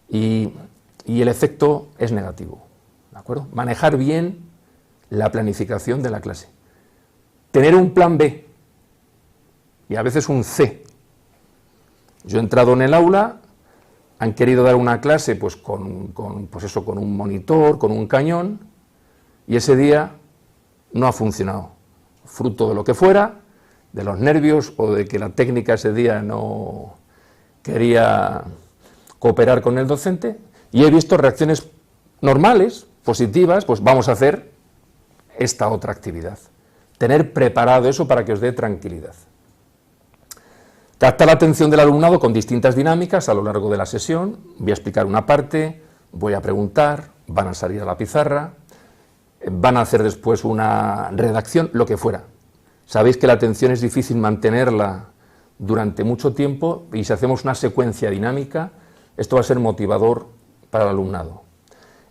y el efecto es negativo, ¿de acuerdo? Manejar bien la planificación de la clase. Tener un plan B y a veces un C. Yo he entrado en el aula, han querido dar una clase pues con un monitor, con un cañón, y ese día no ha funcionado. Fruto de lo que fuera, de los nervios o de que la técnica ese día no quería cooperar con el docente, y he visto reacciones normales, positivas, pues vamos a hacer esta otra actividad. Tener preparado eso para que os dé tranquilidad. Captar la atención del alumnado con distintas dinámicas a lo largo de la sesión. Voy a explicar una parte, voy a preguntar, van a salir a la pizarra, van a hacer después una redacción, lo que fuera. Sabéis que la atención es difícil mantenerla durante mucho tiempo y si hacemos una secuencia dinámica, esto va a ser motivador para el alumnado.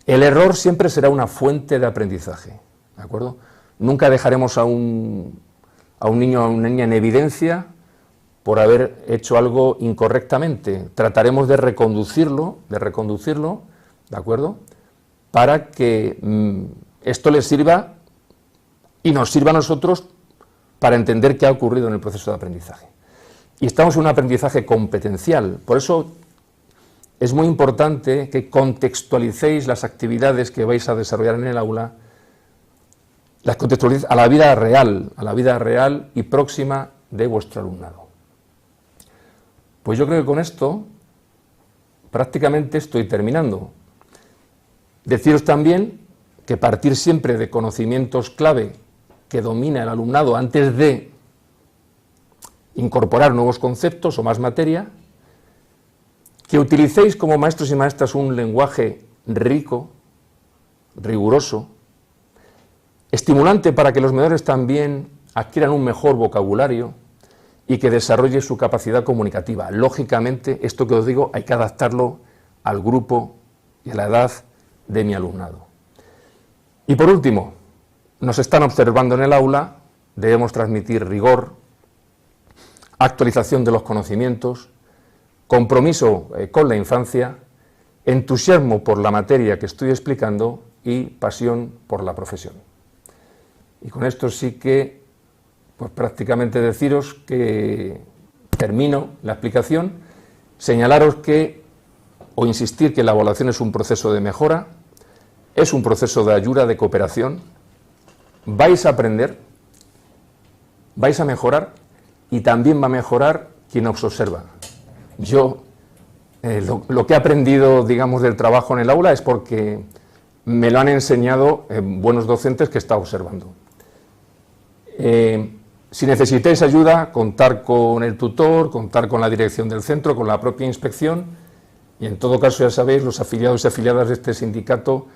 El error siempre será una fuente de aprendizaje, ¿de acuerdo? Nunca dejaremos a un niño o a una niña en evidencia por haber hecho algo incorrectamente. Trataremos de reconducirlo, ¿de acuerdo? Para que esto les sirva y nos sirva a nosotros para entender qué ha ocurrido en el proceso de aprendizaje. Y estamos en un aprendizaje competencial, por eso es muy importante que contextualicéis las actividades que vais a desarrollar en el aula, las contextualicéis a la vida real y próxima de vuestro alumnado. Pues yo creo que con esto prácticamente estoy terminando. Deciros también que partir siempre de conocimientos clave que domina el alumnado antes de incorporar nuevos conceptos o más materia, que utilicéis como maestros y maestras un lenguaje rico, riguroso, estimulante para que los menores también adquieran un mejor vocabulario y que desarrolle su capacidad comunicativa. Lógicamente, esto que os digo hay que adaptarlo al grupo y a la edad de mi alumnado. Y por último, nos están observando en el aula, debemos transmitir rigor, actualización de los conocimientos, compromiso con la infancia, entusiasmo por la materia que estoy explicando y pasión por la profesión. Y con esto sí que, pues prácticamente deciros que termino la explicación, señalaros que, o insistir que la evaluación es un proceso de mejora, es un proceso de ayuda, de cooperación, vais a aprender, vais a mejorar y también va a mejorar quien os observa. Yo lo que he aprendido, digamos, del trabajo en el aula es porque me lo han enseñado buenos docentes que he estado observando. Si necesitáis ayuda, contar con el tutor, contar con la dirección del centro, con la propia inspección y en todo caso ya sabéis, los afiliados y afiliadas de este sindicato,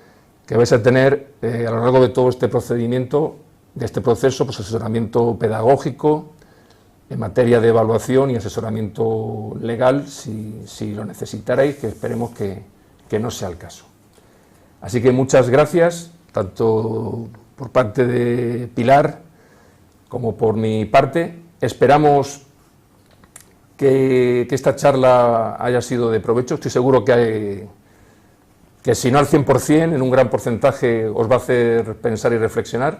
que vais a tener a lo largo de todo este procedimiento, de este proceso, pues asesoramiento pedagógico en materia de evaluación y asesoramiento legal si lo necesitarais, que esperemos que no sea el caso. Así que muchas gracias, tanto por parte de Pilar como por mi parte. Esperamos que esta charla haya sido de provecho. Estoy seguro que si no al 100%, en un gran porcentaje os va a hacer pensar y reflexionar.